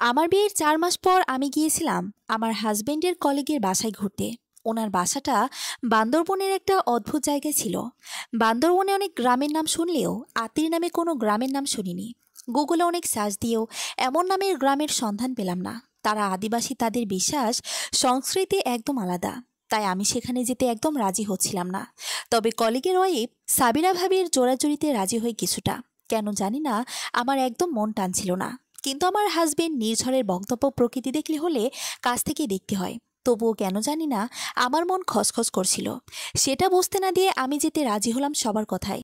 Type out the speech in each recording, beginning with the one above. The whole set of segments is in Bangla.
আমার বিয়ের ৪ মাস পর আমি গিয়েছিলাম আমার হাজবেন্ডের কলিগের বাসায় ঘুরতে। ওনার বাসাটা বান্দরবনের একটা অদ্ভুত জায়গায় ছিল। বান্দরবনে অনেক গ্রামের নাম শুনলেও আতির নামে কোনো গ্রামের নাম শুনিনি। গুগলে অনেক সার্চ দিয়েও এমন নামের গ্রামের সন্ধান পেলাম না। তারা আদিবাসী, তাদের বিশ্বাস সংস্কৃতি একদম আলাদা। তাই আমি সেখানে যেতে একদম রাজি হচ্ছিলাম না। তবে কলিগের ওয়াইফ সাবিরা ভাবির জোরাজুরিতে রাজি হই কিছুটা। কেন জানি না, আমার একদম মন টানছিল না। কিন্তু আমার হাজবেন্ড নির্ঝরের বক্তব্য প্রকৃতি দেখলে হলে কাছ থেকে দেখতে হয়। তবুও কেন জানি না আমার মন খসখস করছিল। সেটা বুঝতে না দিয়ে আমি যেতে রাজি হলাম সবার কথায়।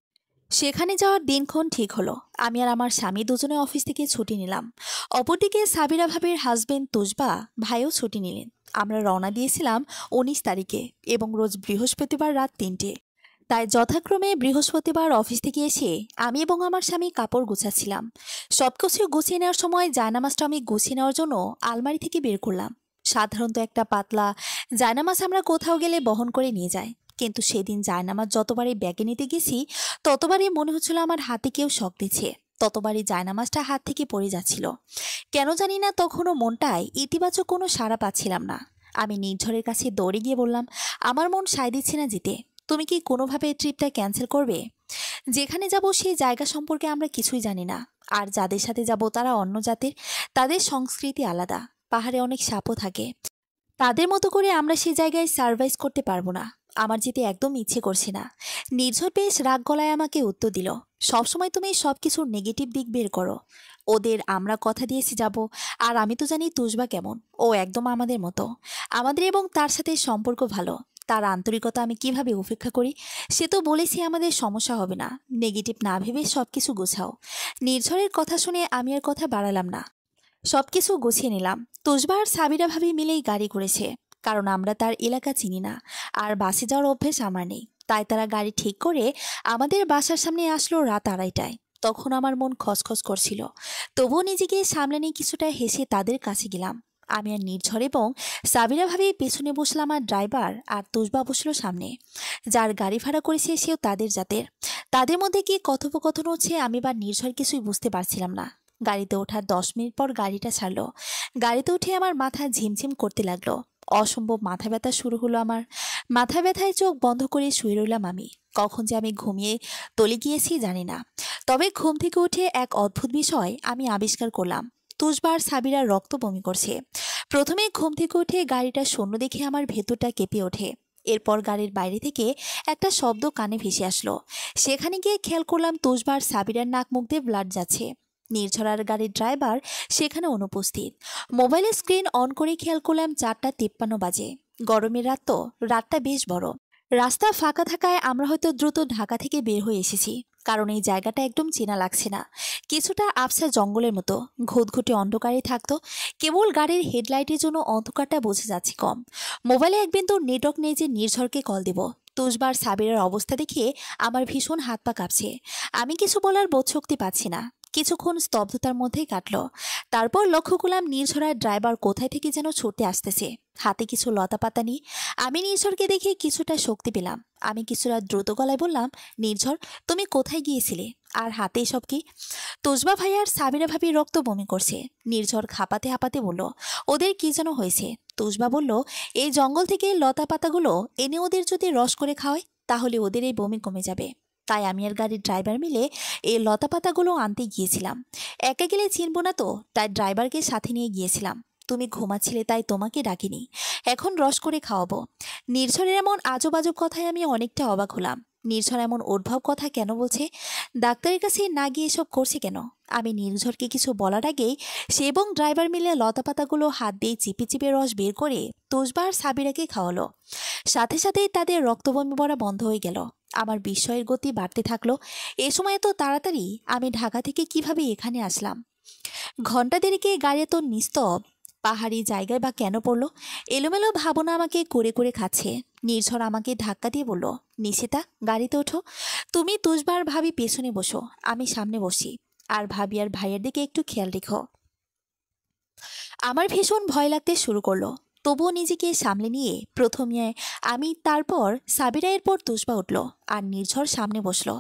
সেখানে যাওয়ার দিনক্ষণ ঠিক হলো। আমি আর আমার স্বামী দুজনে অফিস থেকে ছুটি নিলাম। অপরদিকে সাবিরা ভাবির হাজবেন্ড তুজবা ভাইও ছুটি নিলেন। আমরা রওনা দিয়েছিলাম ১৯ তারিখে এবং রোজ বৃহস্পতিবার রাত ৩টে। তাই যথাক্রমে বৃহস্পতিবার অফিস থেকে এসে আমি এবং আমার স্বামী কাপড় গুছাচ্ছিলাম। সবকিছু গুছিয়ে নেওয়ার সময় জায়নামাজটা আমি গুছিয়ে নেওয়ার জন্য আলমারি থেকে বের করলাম। সাধারণত একটা পাতলা জায়নামাজ আমরা কোথাও গেলে বহন করে নিয়ে যাই, কিন্তু সেদিন জায়নামাজ যতবারই ব্যাগে নিতে গেছি ততবারই মনে হচ্ছিল আমার হাতে কেউ শক দিচ্ছে, ততবারই জায়নামাজটা হাত থেকে পড়ে যাচ্ছিল। কেন জানি না তখনও মনটায় ইতিবাচক কোনো সাড়া পাচ্ছিলাম না। আমি নির্ঝরের কাছে দৌড়ে গিয়ে বললাম, আমার মন সায় দিচ্ছে না যেতে। তুমি কি কোনোভাবে ট্রিপটা ক্যান্সেল করবে? যেখানে যাব সেই জায়গা সম্পর্কে আমরা কিছুই জানি না। আর যাদের সাথে যাব তারা অন্য জাতের, তাদের সংস্কৃতি আলাদা। পাহাড়ে অনেক সাপও থাকে। তাদের মতো করে আমরা সেই জায়গায় সার্ভাইভ করতে পারবো না। আমার যেতে একদম ইচ্ছে করছে না। নির্ঝর বেশ রাগ গলায় আমাকে উত্তর দিল, সবসময় তুমি সবকিছুর নেগেটিভ দিক বের করো। ওদের আমরা কথা দিয়েছি যাব, আর আমি তো জানি তুজবা কেমন। ও একদম আমাদের মতো। আমাদের এবং তার সাথে সম্পর্ক ভালো। তার আন্তরিকতা আমি কিভাবে উপেক্ষা করি? সে তো বলেছি আমাদের সমস্যা হবে না। নেগেটিভ না ভেবে সবকিছু গোছাও। নির্ঝরের কথা শুনে আমি আর কথা বাড়ালাম না। সবকিছু গুছিয়ে নিলাম। তুজবা আর সাবিরা ভাবি মিলেই গাড়ি করেছে, কারণ আমরা তার এলাকা চিনি না। আর বাসে যাওয়ার অভ্যেস আমার নেই। তাই তারা গাড়ি ঠিক করে আমাদের বাসার সামনে আসলো রাত ২:৩০টায়। তখন আমার মন খসখস করছিল। তবুও নিজেকে সামলে নিয়ে কিছুটা হেসে তাদের কাছে গেলাম। আমি আর নির্ঝর এবং সাবিরা ভাবি পেছনে বসলাম, আর ড্রাইভার আর তুজবা বসলো সামনে। যার গাড়ি ভাড়া করেছে সেও তাদের জাতের। তাদের মধ্যে কি কথোপকথন হচ্ছে আমি বা নির্ঝর কিছুই বুঝতে পারছিলাম না। গাড়িতে ওঠার ১০ মিনিট পর গাড়িটা ছাড়লো। গাড়িতে উঠে আমার মাথা ঝিমঝিম করতে লাগলো। অসম্ভব মাথা ব্যথা শুরু হলো আমার। মাথা ব্যথায় চোখ বন্ধ করে শুয়ে রইলাম আমি। কখন যে আমি ঘুমিয়ে তলে গিয়েছি জানি না। তবে ঘুম থেকে উঠে এক অদ্ভুত বিষয় আমি আবিষ্কার করলাম। তুজবার সাবিরার রক্ত বমি করছে। প্রথমে ঘুম থেকে উঠে গাড়িটা শূন্য দেখে আমার ভেতরটা কেঁপে ওঠে। এরপর গাড়ির বাইরে থেকে একটা শব্দ কানে ভেসে আসলো। সেখানে গিয়ে খেয়াল করলাম তুজবার সাবিরার নাক মুখ দিয়ে ব্লাড যাচ্ছে। নির্ঝরার গাড়ির ড্রাইভার সেখানে অনুপস্থিত। মোবাইলের স্ক্রিন অন করে খেয়াল করলাম ৪:৫৩ বাজে। গরমের রাত তো, রাতটা বেশ বড়। রাস্তা ফাঁকা থাকায় আমরা হয়তো দ্রুত ঢাকা থেকে বের হয়ে এসেছি, কারণ এই জায়গাটা একদম চেনা লাগছে না। কিছুটা আবছা জঙ্গলের মতো ঘুটঘুটে অন্ধকারে থাকতো। কেবল গাড়ির হেডলাইটের জন্য অন্ধকারটা বোঝা যাচ্ছে কম। মোবাইলে এক বিন্দু নেটওয়ার্ক নেই যে নির্ঝরকে কল দেব। তুজবার সাবিরের অবস্থা দেখে আমার ভীষণ হাত পা কাঁপছে। আমি কিছু বলার বোধশক্তি পাচ্ছি না। কিছুক্ষণ স্তব্ধতার মধ্যেই কাটলো। তারপর লক্ষ্য করলাম নির্ঝরার ড্রাইভার কোথায় থেকে যেন ছুটে আসতেছে, হাতে কিছু লতাপাতা নিয়ে। আমি নির্ঝরকে দেখে কিছুটা শক্তি পেলাম। আমি কিছুটা দ্রুত গলায় বললাম, নির্ঝর, তুমি কোথায় গিয়েছিলে? আর হাতে এসব কি? তুজবা ভাই আর সাবিরা ভাবি রক্ত বমি করছে। নির্ঝর হাঁপাতে হাঁপাতে বলল, ওদের কি যেন হয়েছে। তুজবা বলল, এই জঙ্গল থেকে লতা পাতাগুলো এনে ওদের যদি রস করে খাওয়ায় তাহলে ওদের এই বমি কমে যাবে। তাই আমি আর গাড়ির ড্রাইভার মিলে এই লতা পাতাগুলো আনতে গিয়েছিলাম। একা গেলে চিনব না তো, তাই ড্রাইভারকে সাথে নিয়ে গিয়েছিলাম। তুমি ঘুমাচ্ছিলে তাই তোমাকে ডাকিনি। এখন রস করে খাওয়াবো। নির্ঝরের এমন আজব আজব কথায় আমি অনেকটা অবাক হলাম। নির্ঝর এমন উদ্ভব কথা কেন বলছে? ডাক্তারের কাছে না গিয়ে এসব করছে কেন? আমি নির্ঝরকে কিছু বলার আগেই সে এবং ড্রাইভার মিলে লতাপাতাগুলো হাত দিয়ে চিপে চিপে রস বের করে তুজবা আর সাবিরাকে খাওয়ালো। সাথে সাথেই তাদের রক্ত বমি পড়া বন্ধ হয়ে গেল। আমার বিস্ময়ের গতি বাড়তে থাকলো। এ সময় এত তাড়াতাড়ি আমি ঢাকা থেকে কিভাবে এখানে আসলাম? ঘন্টা দেরিকে গাড়ি এত নিস্তব পাহাড়ি জায়গায় বা কেন পড়লো? এলোমেলো ভাবনা আমাকে করে করে খাচ্ছে। নির্ঝর আমাকে ধাক্কা দিয়ে বলল, নিশিতা, গাড়িতে ওঠো। তুমি তুজবার ভাবি পেছনে বসো, আমি সামনে বসি। আর ভাবি আর ভাইয়ের দিকে একটু খেয়াল রেখো। আমার ভীষণ ভয় লাগতে শুরু করলো। তবুও নিজেকে সামলে নিয়ে প্রথমে আমি, তারপর সাবিরা, এরপর তুষবা উঠল আর নির্ঝর সামনে বসলো।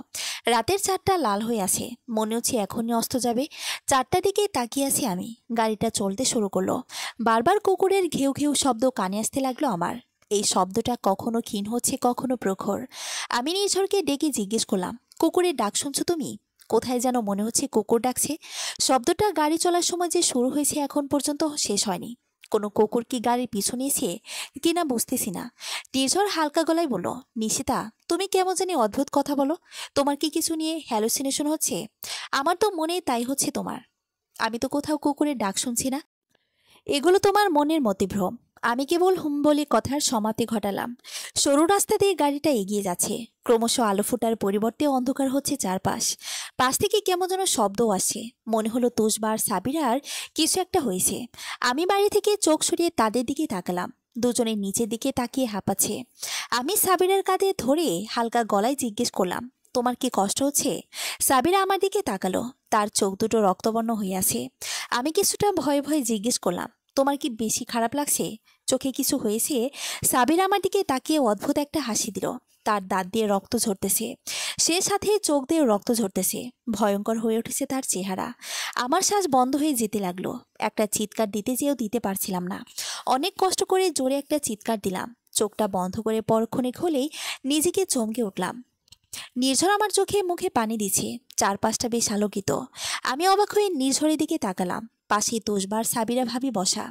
রাতের 4টা লাল হয়ে আছে, মনে হচ্ছে এখনই অস্ত যাবে। 4টার দিকে তাকিয়ে আছি আমি। গাড়িটা চলতে শুরু করলো। বারবার কুকুরের ঘেউ ঘেউ শব্দ কানে আসতে লাগলো আমার। এই শব্দটা কখনো ক্ষীণ হচ্ছে, কখনো প্রখর। আমি নির্ঝরকে ডেকে জিজ্ঞেস করলাম, কুকুরের ডাক শুনছো তুমি? কোথায় যেন মনে হচ্ছে কুকুর ডাকছে। শব্দটা গাড়ি চলার সময় যে শুরু হয়েছে এখন পর্যন্ত শেষ হয়নি। কোনো কুকুর কি গাড়ির পিছনে এসে কিনা বুঝতেছি না। নির্ঝর হালকা গলায় বলল, নিশিতা, তুমি কেমন জানি অদ্ভুত কথা বলো। তোমার কি কিছু নিয়ে হ্যালুসিনেশন হচ্ছে? আমার তো মনে তাই হচ্ছে তোমার। আমি তো কোথাও কুকুরের ডাক শুনছি না। এগুলো তোমার মনের মতিভ্রম। আমি কেবল হুম বলে কথার সমাপ্তি ঘটালাম। সরু রাস্তা দিয়ে গাড়িটা এগিয়ে যাচ্ছে। ক্রমশ আলো ফোটার পরিবর্তে অন্ধকার হচ্ছে চারপাশ। পাশ থেকে কেমন যেন শব্দও আসছে। মনে হলো তুষবার সাবিরার কিছু একটা হয়েছে। আমি বাড়ি থেকে চোখ সরিয়ে তাদের দিকে তাকালাম। দুজনের নিচের দিকে তাকিয়ে হাঁপাচ্ছে। আমি সাবিরার কাঁধে ধরে হালকা গলায় জিজ্ঞেস করলাম, তোমার কি কষ্ট হচ্ছে? সাবিরা আমার দিকে তাকালো। তার চোখ দুটো রক্তবর্ণ হয়ে আছে। আমি কিছুটা ভয়ে ভয়ে জিজ্ঞেস করলাম, তোমার কি বেশি খারাপ লাগছে? চোখে কিছু হয়েছে? সাবির আমার দিকে তাকিয়ে অদ্ভুত একটা হাসি দিল। তার দাঁত দিয়ে রক্ত ঝরতেছে, সে সাথে চোখ দিয়ে রক্ত ঝরতেছে। ভয়ঙ্কর হয়ে উঠেছে তার চেহারা। আমার শ্বাস বন্ধ হয়ে যেতে লাগলো। একটা চিৎকার দিতে চেয়েও দিতে পারছিলাম না। অনেক কষ্ট করে জোরে একটা চিৎকার দিলাম। চোখটা বন্ধ করে পরক্ষণে খুলেই নিজেকে চমকে উঠলাম। নির্ঝর আমার চোখে মুখে পানি দিচ্ছে। চারপাশটা বেশ আলোকিত। আমি অবাক হয়ে নির্ঝরের দিকে তাকালাম। পাশে তুষবার সাবিরা ভাবি বসা।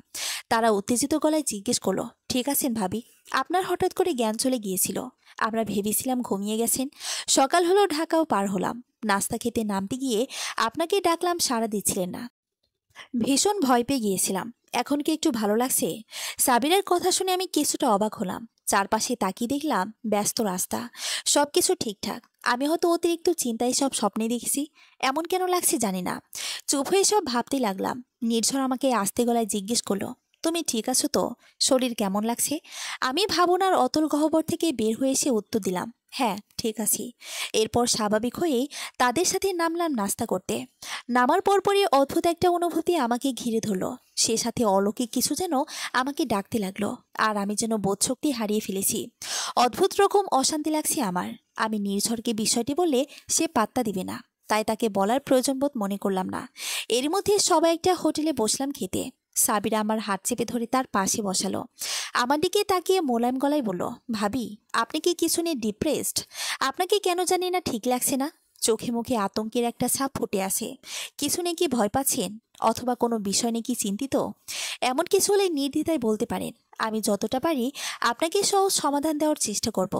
তারা উত্তেজিত গলায় জিজ্ঞেস করলো, ঠিক আছেন ভাবি? আপনার হঠাৎ করে জ্ঞান চলে গিয়েছিল। আমরা ভেবেছিলাম ঘুমিয়ে গেছেন। সকাল হলো, ঢাকাও পার হলাম। নাস্তা খেতে নামতে গিয়ে আপনাকে ডাকলাম, সাড়া দিচ্ছিলেন না। ভীষণ ভয় পেয়ে গিয়েছিলাম। এখন কি একটু ভালো লাগছে? সাবিরের কথা শুনে আমি কিছুটা অবাক হলাম। চারপাশে তাকিয়ে দেখলাম ব্যস্ত রাস্তা, সবকিছু ঠিকঠাক। আমি হয়তো অতিরিক্ত চিন্তায় সব স্বপ্নে দেখেছি। এমন কেন লাগছে জানি না। চুপ হয়ে সব ভাবতে লাগলাম। নির্ঝর আমাকে আস্তে গলায় জিজ্ঞেস করলো, তুমি ঠিক আছো তো? শরীর কেমন লাগছে? আমি ভাবনার অতল গহ্বর থেকে বের হয়ে এসে উত্তর দিলাম, হ্যাঁ ঠিক আছি। এরপর স্বাভাবিক হয়েই তাদের সাথে নামলাম নাস্তা করতে। নামার পরপরই অদ্ভুত একটা অনুভূতি আমাকে ঘিরে ধরলো। সে সাথে অলৌকিক কিছু যেন আমাকে ডাকতে লাগলো। আর আমি যেন বোধশক্তি হারিয়ে ফেলেছি। অদ্ভুত রকম অশান্তি লাগছে আমার। আমি নির্ঝরকে বিষয়টি বললে সে পাত্তা দিবে না, তাই তাকে বলার প্রয়োজনবোধ মনে করলাম না। এর মধ্যে সবাই একটা হোটেলে বসলাম খেতে। সাবিরা আমার হাত চেপে ধরে তার পাশে বসালো। আমার দিকে তাকিয়ে মোলায়েম গলায় বলল, ভাবি, আপনি কি কিছু নিয়ে ডিপ্রেসড? আপনাকে কেন জানি না ঠিক লাগছে না। চোখে মুখে আতঙ্কের একটা ছাপ ফুটে আছে। কিছু নিয়ে কি ভয় পাচ্ছেন? অথবা কোনো বিষয় নিয়ে কি চিন্তিত? এমন কিছু হলে নির্দ্বিধায় বলতে পারেন। আমি যতটা পারি আপনাকে সহজ সমাধান দেওয়ার চেষ্টা করব।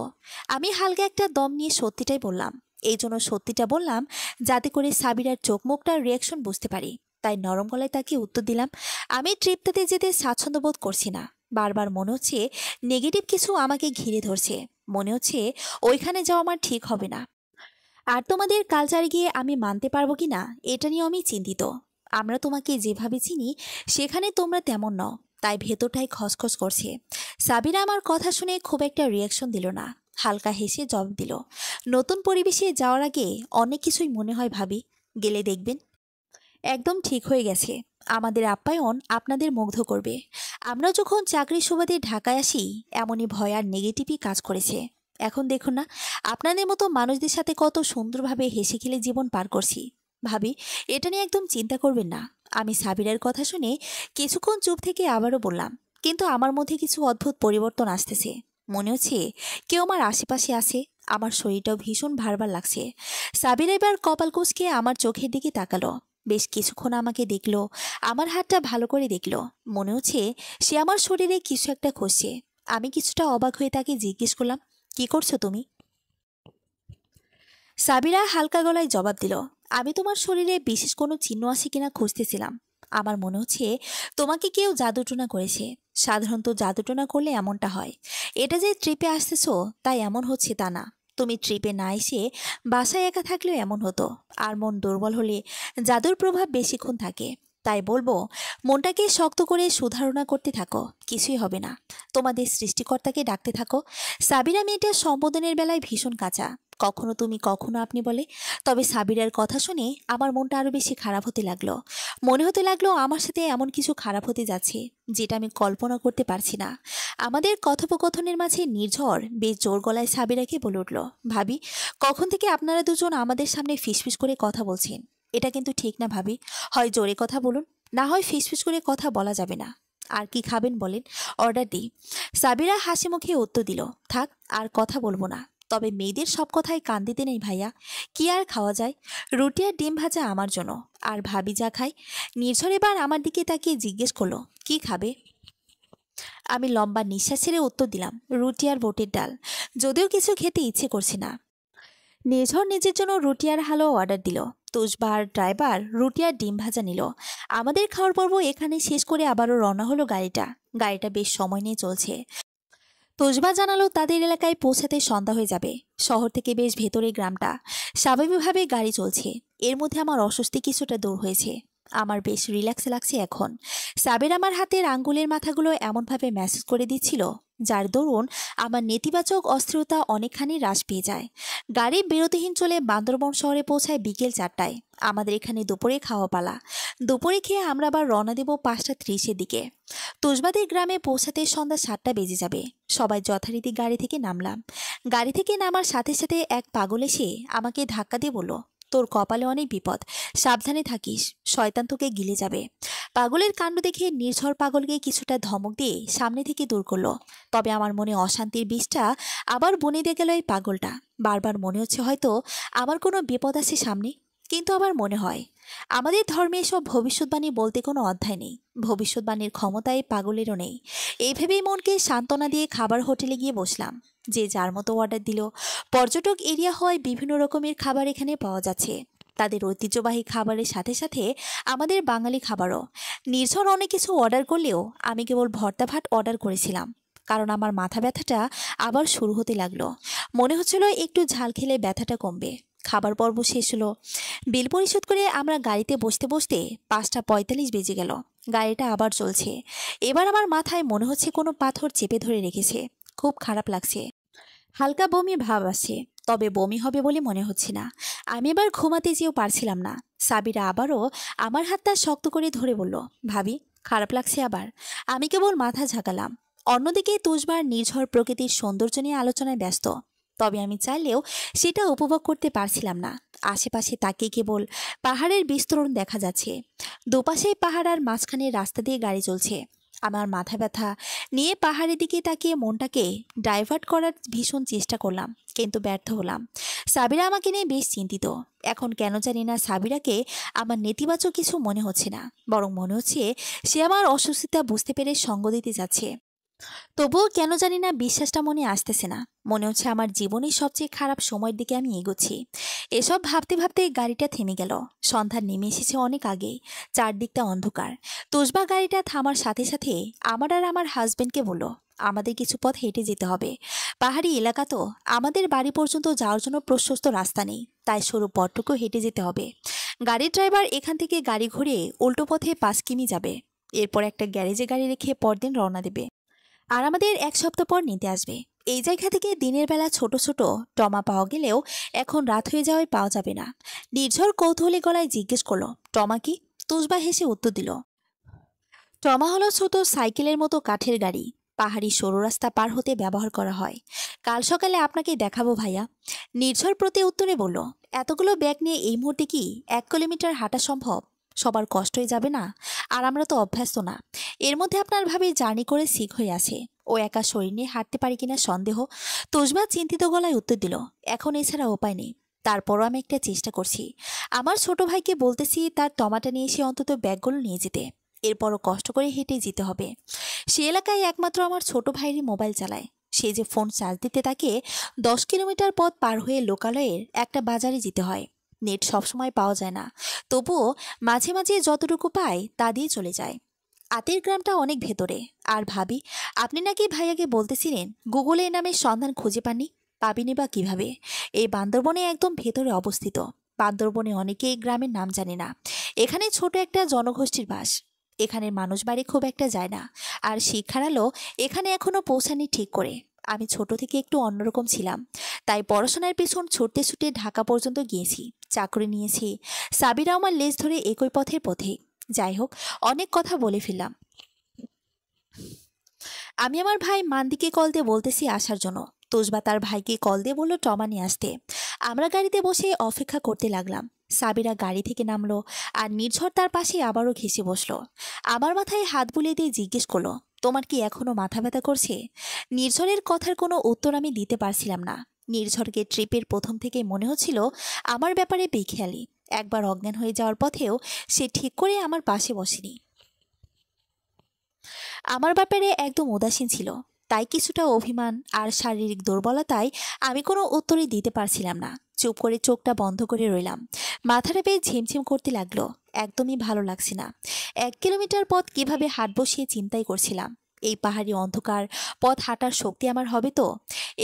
আমি হালকা একটা দম নিয়ে সত্যিটাই বললাম। এই জন্য সত্যিটা বললাম যাতে করে সাবিরার চোখ মুখটার রিয়াকশন বুঝতে পারি। তাই নরম গলায় তাকে উত্তর দিলাম, আমি ট্রিপটাতে যেতে স্বাচ্ছন্দ্য বোধ করছি না। বারবার মনে হচ্ছে নেগেটিভ কিছু আমাকে ঘিরে ধরছে। মনে হচ্ছে ওইখানে যাওয়া আমার ঠিক হবে না। আর তোমাদের কালচারে গিয়ে আমি মানতে পারবো কি না এটা নিয়ে আমি চিন্তিত। আমরা তোমাকে যেভাবে চিনি সেখানে তোমরা তেমন নও, তাই ভেতরটাই খসখস করছে। সাবিরা আমার কথা শুনে খুব একটা রিয়াকশন দিল না, হালকা হেসে জবাব দিল, নতুন পরিবেশে যাওয়ার আগে অনেক কিছুই মনে হয় ভাবি, গেলে দেখবেন একদম ঠিক হয়ে গেছে। আমাদের আপ্যায়ন আপনাদের মুগ্ধ করবে। আমরা যখন চাকরির সুবাদে ঢাকায় আসি এমনই ভয় আর নেগেটিভই কাজ করেছে। এখন দেখুন না, আপনাদের মতো মানুষদের সাথে কত সুন্দরভাবে হেসে খেলে জীবন পার করছি। ভাবি, এটা নিয়ে একদম চিন্তা করবেন না। আমি সাবিরের কথা শুনে কিছুক্ষণ চুপ থেকে আবারও বললাম, কিন্তু আমার মধ্যে কিছু অদ্ভুত পরিবর্তন আসতেছে। মনে হচ্ছে কেউ আমার আশেপাশে আছে। আমার শরীরটাও ভীষণ ভারবার লাগছে। সাবির এবার কপাল কুঁচকে আমার চোখের দিকে তাকালো। বেশ কিছুক্ষণ আমাকে দেখলো, আমার হাতটা ভালো করে দেখলো। মনে হচ্ছে সে আমার শরীরে কিছু একটা খুঁজছে। আমি কিছুটা অবাক হয়ে তাকে জিজ্ঞেস করলাম, কি করছো তুমি? সাবিরা হালকা গলায় জবাব দিল, আমি তোমার শরীরে বিশেষ কোনো চিহ্ন আছে কিনা খুঁজতেছিলাম। আমার মনে হচ্ছে তোমাকে কেউ জাদুটোনা করেছে। সাধারণত জাদুটোনা করলে এমনটা হয়। এটা যে ট্রিপে আসতেছো তাই এমন হচ্ছে তা না। তুমি ট্রিপে না এসে বাসায় একা থাকলেও এমন হতো। আর মন দুর্বল হলে জাদুর প্রভাব বেশিক্ষণ থাকে। তাই বলবো, মনটাকে শক্ত করে সুধারণা করতে থাকো, কিছুই হবে না। তোমাদের সৃষ্টিকর্তাকে ডাকতে থাকো। সাবিরা মেয়েটার সম্বোধনের বেলায় ভীষণ কাঁচা, কখনো তুমি কখনো আপনি বলে। তবে সাবিরার কথা শুনে আমার মনটা আরো বেশি খারাপ হতে লাগলো। মনে হতে লাগলো আমার সাথে এমন কিছু খারাপ হতে যাচ্ছে যেটা আমি কল্পনা করতে পারছি না। আমাদের কথোপকথনের মাঝে নির্ঝর বেশ জোর গলায় সাবিরাকে বলে উঠল, ভাবি, কখন থেকে আপনারা দুজন আমাদের সামনে ফিসফিস করে কথা বলছেন? এটা কিন্তু ঠিক না ভাবি। হয় জোরে কথা বলুন, না হয় ফিসফিস করে কথা বলা যাবে না। আর কি খাবেন বলেন, অর্ডার দিই। সাবিরা হাসি মুখে উত্তর দিল, থাক, আর কথা বলবো না। তবে মেয়েদের সব কথায় কান দিতে নেই ভাইয়া। কি আর খাওয়া যায়? রুটি আর ডিম ভাজা আমার জন্য, আর ভাবি যা খায়। নির্ঝর এবার আমার দিকে তাকিয়ে জিজ্ঞেস করলো, কি খাবে? আমি লম্বা নিঃশ্বাস ছেড়ে উত্তর দিলাম, রুটি আর বুটের ডাল। যদিও কিছু খেতে ইচ্ছে করছে না। নির্ঝর নিজের জন্য রুটি আর হালুয়া অর্ডার দিল। তুষবা আর ড্রাইভার রুটি আর ডিম ভাজা নিল। আমাদের খাওয়ার পর্ব এখানে শেষ করে আবারও রওনা হলো গাড়িটা। গাড়িটা বেশ সময় নিয়ে চলছে। তুষবা জানালো তাদের এলাকায় পৌঁছাতে সন্ধ্যা হয়ে যাবে। শহর থেকে বেশ ভেতরে গ্রামটা। স্বাভাবিকভাবে গাড়ি চলছে। এর মধ্যে আমার অস্বস্তি কিছুটা দূর হয়েছে। আমার বেশ রিল্যাক্স লাগছে এখন। সাবের আমার হাতের আঙ্গুলের মাথাগুলো এমনভাবে ম্যাসেজ করে দিচ্ছিল, যার দরুন আমার নেতিবাচক অস্থিরতা অনেকখানি হ্রাস পেয়ে যায়। গাড়ি বিরতিহীন চলে বান্দরবন শহরে পৌঁছায় বিকেল 4টায়। আমাদের এখানে দুপুরে খাওয়া পালা। দুপুরে খেয়ে আমরা আবার রওনা দেব 5টা 30-এর দিকে। তুষবাদের গ্রামে পৌঁছাতে সন্ধ্যা 7টা বেজে যাবে। সবাই যথারীতি গাড়ি থেকে নামলাম। গাড়ি থেকে নামার সাথে সাথে এক পাগল এসে আমাকে ধাক্কা দিয়ে বলল, তোর কপালে অনেক বিপদ, সাবধানে থাকিস, শয়তান তোকে গিলে যাবে। পাগলের কাণ্ড দেখে নির্ঝর পাগলকে কিছুটা ধমক দিয়ে সামনে থেকে দূর করলো। তবে আমার মনে অশান্তির বীজটা আবার বনে দিয়ে গেল এই পাগলটা। বারবার মনে হচ্ছে হয়তো আমার কোনো বিপদ আছে সামনে। কিন্তু আবার মনে হয় আমাদের ধর্মে এসব ভবিষ্যৎবাণী বলতে কোনো অধ্যায় নেই। ভবিষ্যৎবাণীর ক্ষমতায় পাগলেরও নেই। এই ভেবেই মনকে সান্ত্বনা দিয়ে খাবার হোটেলে গিয়ে বসলাম। যে যার মতো অর্ডার দিল। পর্যটক এরিয়া হওয়ায় বিভিন্ন রকমের খাবার এখানে পাওয়া যাচ্ছে। তাদের ঐতিহ্যবাহী খাবারের সাথে সাথে আমাদের বাঙালি খাবারও। নির্ঝর অনেক কিছু অর্ডার করলেও আমি কেবল ভর্তা ভাত অর্ডার করেছিলাম, কারণ আমার মাথা ব্যথাটা আবার শুরু হতে লাগলো। মনে হচ্ছিল একটু ঝাল খেলে ব্যথাটা কমবে। খাবার পর্ব শেষ হলো। বিল পরিশোধ করে আমরা গাড়িতে বসতে বসতে 5টা 45 বেজে গেল। গাড়িটা আবার চলছে। এবার আমার মাথায় মনে হচ্ছে কোনো পাথর চেপে ধরে রেখেছে। খুব খারাপ লাগছে। হালকা বমি ভাব আসছে, তবে বমি হবে বলে মনে হচ্ছে না। আমি এবার ঘুমাতে যেও পারছিলাম না। সাবিরা আবারও আমার হাতটা শক্ত করে ধরে বলল, ভাবি, খারাপ লাগছে আবার? আমি কেবল মাথা ঝাঁকালাম। অন্যদিকে তুষবার নির্ঝর প্রকৃতির সৌন্দর্য নিয়ে আলোচনায় ব্যস্ত। তবে আমি চাইলেও সেটা উপভোগ করতে পারছিলাম না। আশেপাশে তাকিয়ে কেবল পাহাড়ের বিস্তরণ দেখা যাচ্ছে। দুপাশে পাহাড় আর মাঝখানে রাস্তা দিয়ে গাড়ি চলছে। আমার মাথা ব্যথা নিয়ে পাহাড়ের দিকে তাকিয়ে মনটাকে ডাইভার্ট করার ভীষণ চেষ্টা করলাম, কিন্তু ব্যর্থ হলাম। সাবিরা আমাকে নিয়ে বেশ চিন্তিত। এখন কেন জানি না সাবিরাকে আমার নেতিবাচক কিছু মনে হচ্ছে না, বরং মনে হচ্ছে সে আমার অসুস্থতা বুঝতে পেরে সঙ্গ দিতে যাচ্ছে। তবুও কেন জানি না বিশ্বাসটা মনে আসতেছে না। মনে হচ্ছে আমার জীবনের সবচেয়ে খারাপ সময়ের দিকে আমি এগোচ্ছি। এসব ভাবতে ভাবতে গাড়িটা থেমে গেল। সন্ধ্যা নেমে এসেছে অনেক আগেই। চারদিকটা অন্ধকার। তুষবা গাড়িটা থামার সাথে সাথে আমার আর আমার হাজবেন্ডকে বলল, আমাদের কিছু পথ হেঁটে যেতে হবে। পাহাড়ি এলাকা তো, আমাদের বাড়ি পর্যন্ত যাওয়ার জন্য প্রশস্ত রাস্তা নেই, তাই সরু পথটুকু হেঁটে যেতে হবে। গাড়ির ড্রাইভার এখান থেকে গাড়ি ঘুরিয়ে উল্টো পথে 5 কিমি যাবে। এরপর একটা গ্যারেজে গাড়ি রেখে পরদিন রওনা দেবে। আর আমাদের 1 সপ্তাহ পর নিতে আসবে। এই জায়গা থেকে দিনের বেলা ছোট ছোট টমা পাওয়া গেলেও এখন রাত হয়ে যাওয়ায় পাওয়া যাবে না। নির্ঝর কৌতূহলী গলায় জিজ্ঞেস করলো, টমা কি? তুষবা হেসে উত্তর দিল, ট্রমা হলো ছোট সাইকেলের মতো কাঠের গাড়ি। পাহাড়ি সরু রাস্তা পার হতে ব্যবহার করা হয়। কাল সকালে আপনাকে দেখাবো ভাইয়া। নির্ঝর প্রতি উত্তরে বলল, এতগুলো ব্যাগ নিয়ে এই মুহূর্তে কি 1 কিলোমিটার হাঁটা সম্ভব? সবার কষ্ট হয়ে যাবে না? আর আমরা তো অভ্যস্ত না। এর মধ্যে আপনার ভাবে জার্নি করে শিখ হয়ে আছে। ও একা শরীর নিয়ে হাঁটতে পারি কিনা সন্দেহ। তুষবা চিন্তিত গলায় উত্তর দিল, এখন এছাড়া উপায় নেই। তারপরও আমি একটা চেষ্টা করছি। আমার ছোট ভাইকে বলতেছি তার টমাটা নিয়ে এসে অন্তত ব্যাগগুলো নিয়ে যেতে। এরপরও কষ্ট করে হেঁটে যেতে হবে। সে এলাকায় একমাত্র আমার ছোট ভাইয়েরই মোবাইল চালায়। সে যে ফোন চার্জ দিতে তাকে 10 কিলোমিটার পথ পার হয়ে লোকালয়ের একটা বাজারে যেতে হয়। নেট সবসময় পাওয়া যায় না, তবুও মাঝে মাঝে যতটুকু পায় তা দিয়ে চলে যায়। আতের গ্রামটা অনেক ভেতরে। আর ভাবি, আপনি নাকি ভাইয়াকে বলতেছিলেন গুগলে এ নামের সন্ধান খুঁজে পাননি? পাবিনি বা কিভাবে? এই বান্দরবনে একদম ভেতরে অবস্থিত। বান্দরবনে অনেকে এই গ্রামের নাম জানে না। এখানে ছোট একটা জনগোষ্ঠীর বাস। এখানের মানুষ বাড়ি খুব একটা যায় না, আর শিক্ষার আলো এখানে এখনো পৌঁছানি ঠিক করে। আমি ছোট থেকে একটু অন্যরকম ছিলাম, তাই পড়াশোনার পেছন ছুটতে ছুটে ঢাকা পর্যন্ত গিয়েছি, চাকরি নিয়েছি। সাবিরা আমার লেজ ধরে একই পথের পথে। যাই হোক, অনেক কথা বলে ফেললাম। আমি আমার ভাই মান্দিকে কল দিয়ে বলতেছি আসার জন্য। তুজবা তার ভাইকে কল দিয়ে বলল টমা নিয়ে আসতে। আমরা গাড়িতে বসে অপেক্ষা করতে লাগলাম। সাবিরা গাড়ি থেকে নামলো, আর নির্ঝর তার পাশে আবারও ঘেঁষে বসলো। আমার মাথায় হাত বুলিয়ে দিয়ে জিজ্ঞেস করলো, তোমার কি এখনো মাথা ব্যথা করছে? নির্ঝরের কথার কোনো উত্তর আমি দিতে পারছিলাম না। নির্ঝরকে ট্রিপের প্রথম থেকেই মনে হচ্ছিল আমার ব্যাপারে বেখেয়ালি। একবার অজ্ঞান হয়ে যাওয়ার পথেও সে ঠিক করে আমার পাশে বসেনি। আমার ব্যাপারে একদম উদাসীন ছিল। তাই কিছুটা অভিমান আর শারীরিক দুর্বলতায় আমি কোনো উত্তরই দিতে পারছিলাম না। চুপ করে চোখটা বন্ধ করে রইলাম। মাথাটা বেশ ঝিমঝিম করতে লাগলো। একদমই ভালো লাগছে না। 1 কিলোমিটার পথ কিভাবে হাঁটবো সে চিন্তাই করছিলাম। এই পাহাড়ি অন্ধকার পথ হাঁটার শক্তি আমার হবে তো?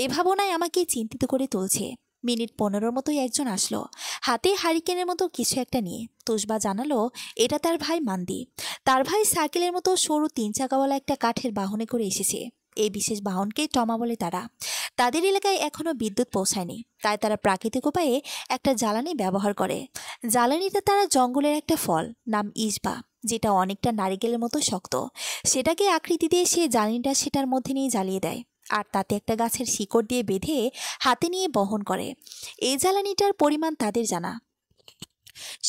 এই ভাবনায় আমাকে চিন্তিত করে তুলছে। মিনিট 15 মতোই একজন আসলো, হাতে হারিকেনের মতো কিছু একটা নিয়ে। তুষবা জানালো এটা তার ভাই মান্দি। তার ভাই সাইকেলের মতো সরু 3 চাকাওয়ালা একটা কাঠের বাহনে করে এসেছে। এই বিশেষ বাহনকে টমা বলে তারা। তাদের এলাকায় এখনো বিদ্যুৎ পৌঁছায়নি, তাই তারা প্রাকৃতিক উপায়ে একটা জ্বালানি ব্যবহার করে। জ্বালানিটা তারা জঙ্গলের একটা ফল, নাম ইসবা, যেটা অনেকটা নারিকেলের মতো শক্ত। সেটাকে আকৃতি দিয়ে সে জ্বালানিটা সেটার মধ্যে নিয়ে জ্বালিয়ে দেয়, আর তাতে একটা গাছের শিকড় দিয়ে বেঁধে হাতে নিয়ে বহন করে। এই জ্বালানিটার পরিমাণ তাদের জানা।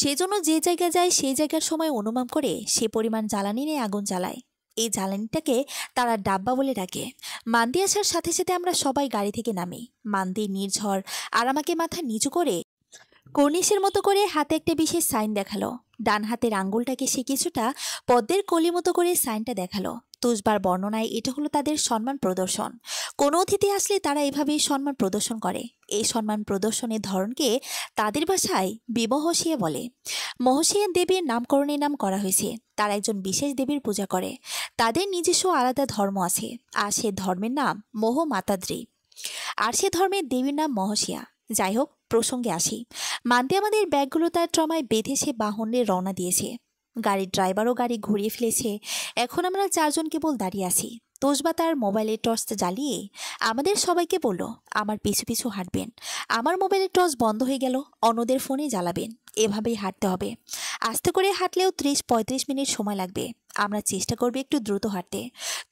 সেজন্য যে জায়গায় যায় সেই জায়গার সময় অনুমান করে সে পরিমাণ জ্বালানি নিয়ে আগুন জ্বালায়। এই জ্বালানিটাকে তারা ডাব্বা বলে ডাকে। মান্দি আসার সাথে সাথে আমরা সবাই গাড়ি থেকে নামি। মান্দি, নির্ঝর আর আমাকে মাথা নিচু করে কর্নিশের মতো করে হাতে একটা বিশেষ সাইন দেখালো। ডান হাতের আঙ্গুলটাকে সে কিছুটা পদ্মের কলি মতো করে সাইনটা দেখালো। তুষবার বর্ণনায় এটা হলো তাদের সম্মান প্রদর্শন। কোনো অতিথি আসলে তারা এভাবেই সম্মান প্রদর্শন করে। এই সম্মান প্রদর্শনের ধরনকে তাদের ভাষায় বিমহসিয়া বলে। মহসিয়ান দেবীর নামকরণে নাম করা হয়েছে। তারা একজন বিশেষ দেবীর পূজা করে। তাদের নিজস্ব আলাদা ধর্ম আছে, আর সে ধর্মের নাম মোহ মাতাদ্রি। আর সে ধর্মের দেবীর নাম মহসিয়া। যাই হোক, প্রসঙ্গে আসি। মান্দি আমাদের ব্যাগগুলো তার ট্রমায় বেঁধে সে বাহনে রওনা দিয়েছে। গাড়ির ড্রাইভারও গাড়ি ঘুরিয়ে ফেলেছে। এখন আমরা 4 জন কেবল দাঁড়িয়ে আছি। তোষবা তার মোবাইলের টর্চটা জ্বালিয়ে আমাদের সবাইকে বলল, আমার পিছু পিছু হাঁটবেন। আমার মোবাইলের টর্চ বন্ধ হয়ে গেল, অন্যদের ফোনে জ্বালাবেন। এভাবেই হাঁটতে হবে। আস্তে করে হাঁটলেও 30-35 মিনিট সময় লাগবে। আমরা চেষ্টা করব একটু দ্রুত হাঁটতে।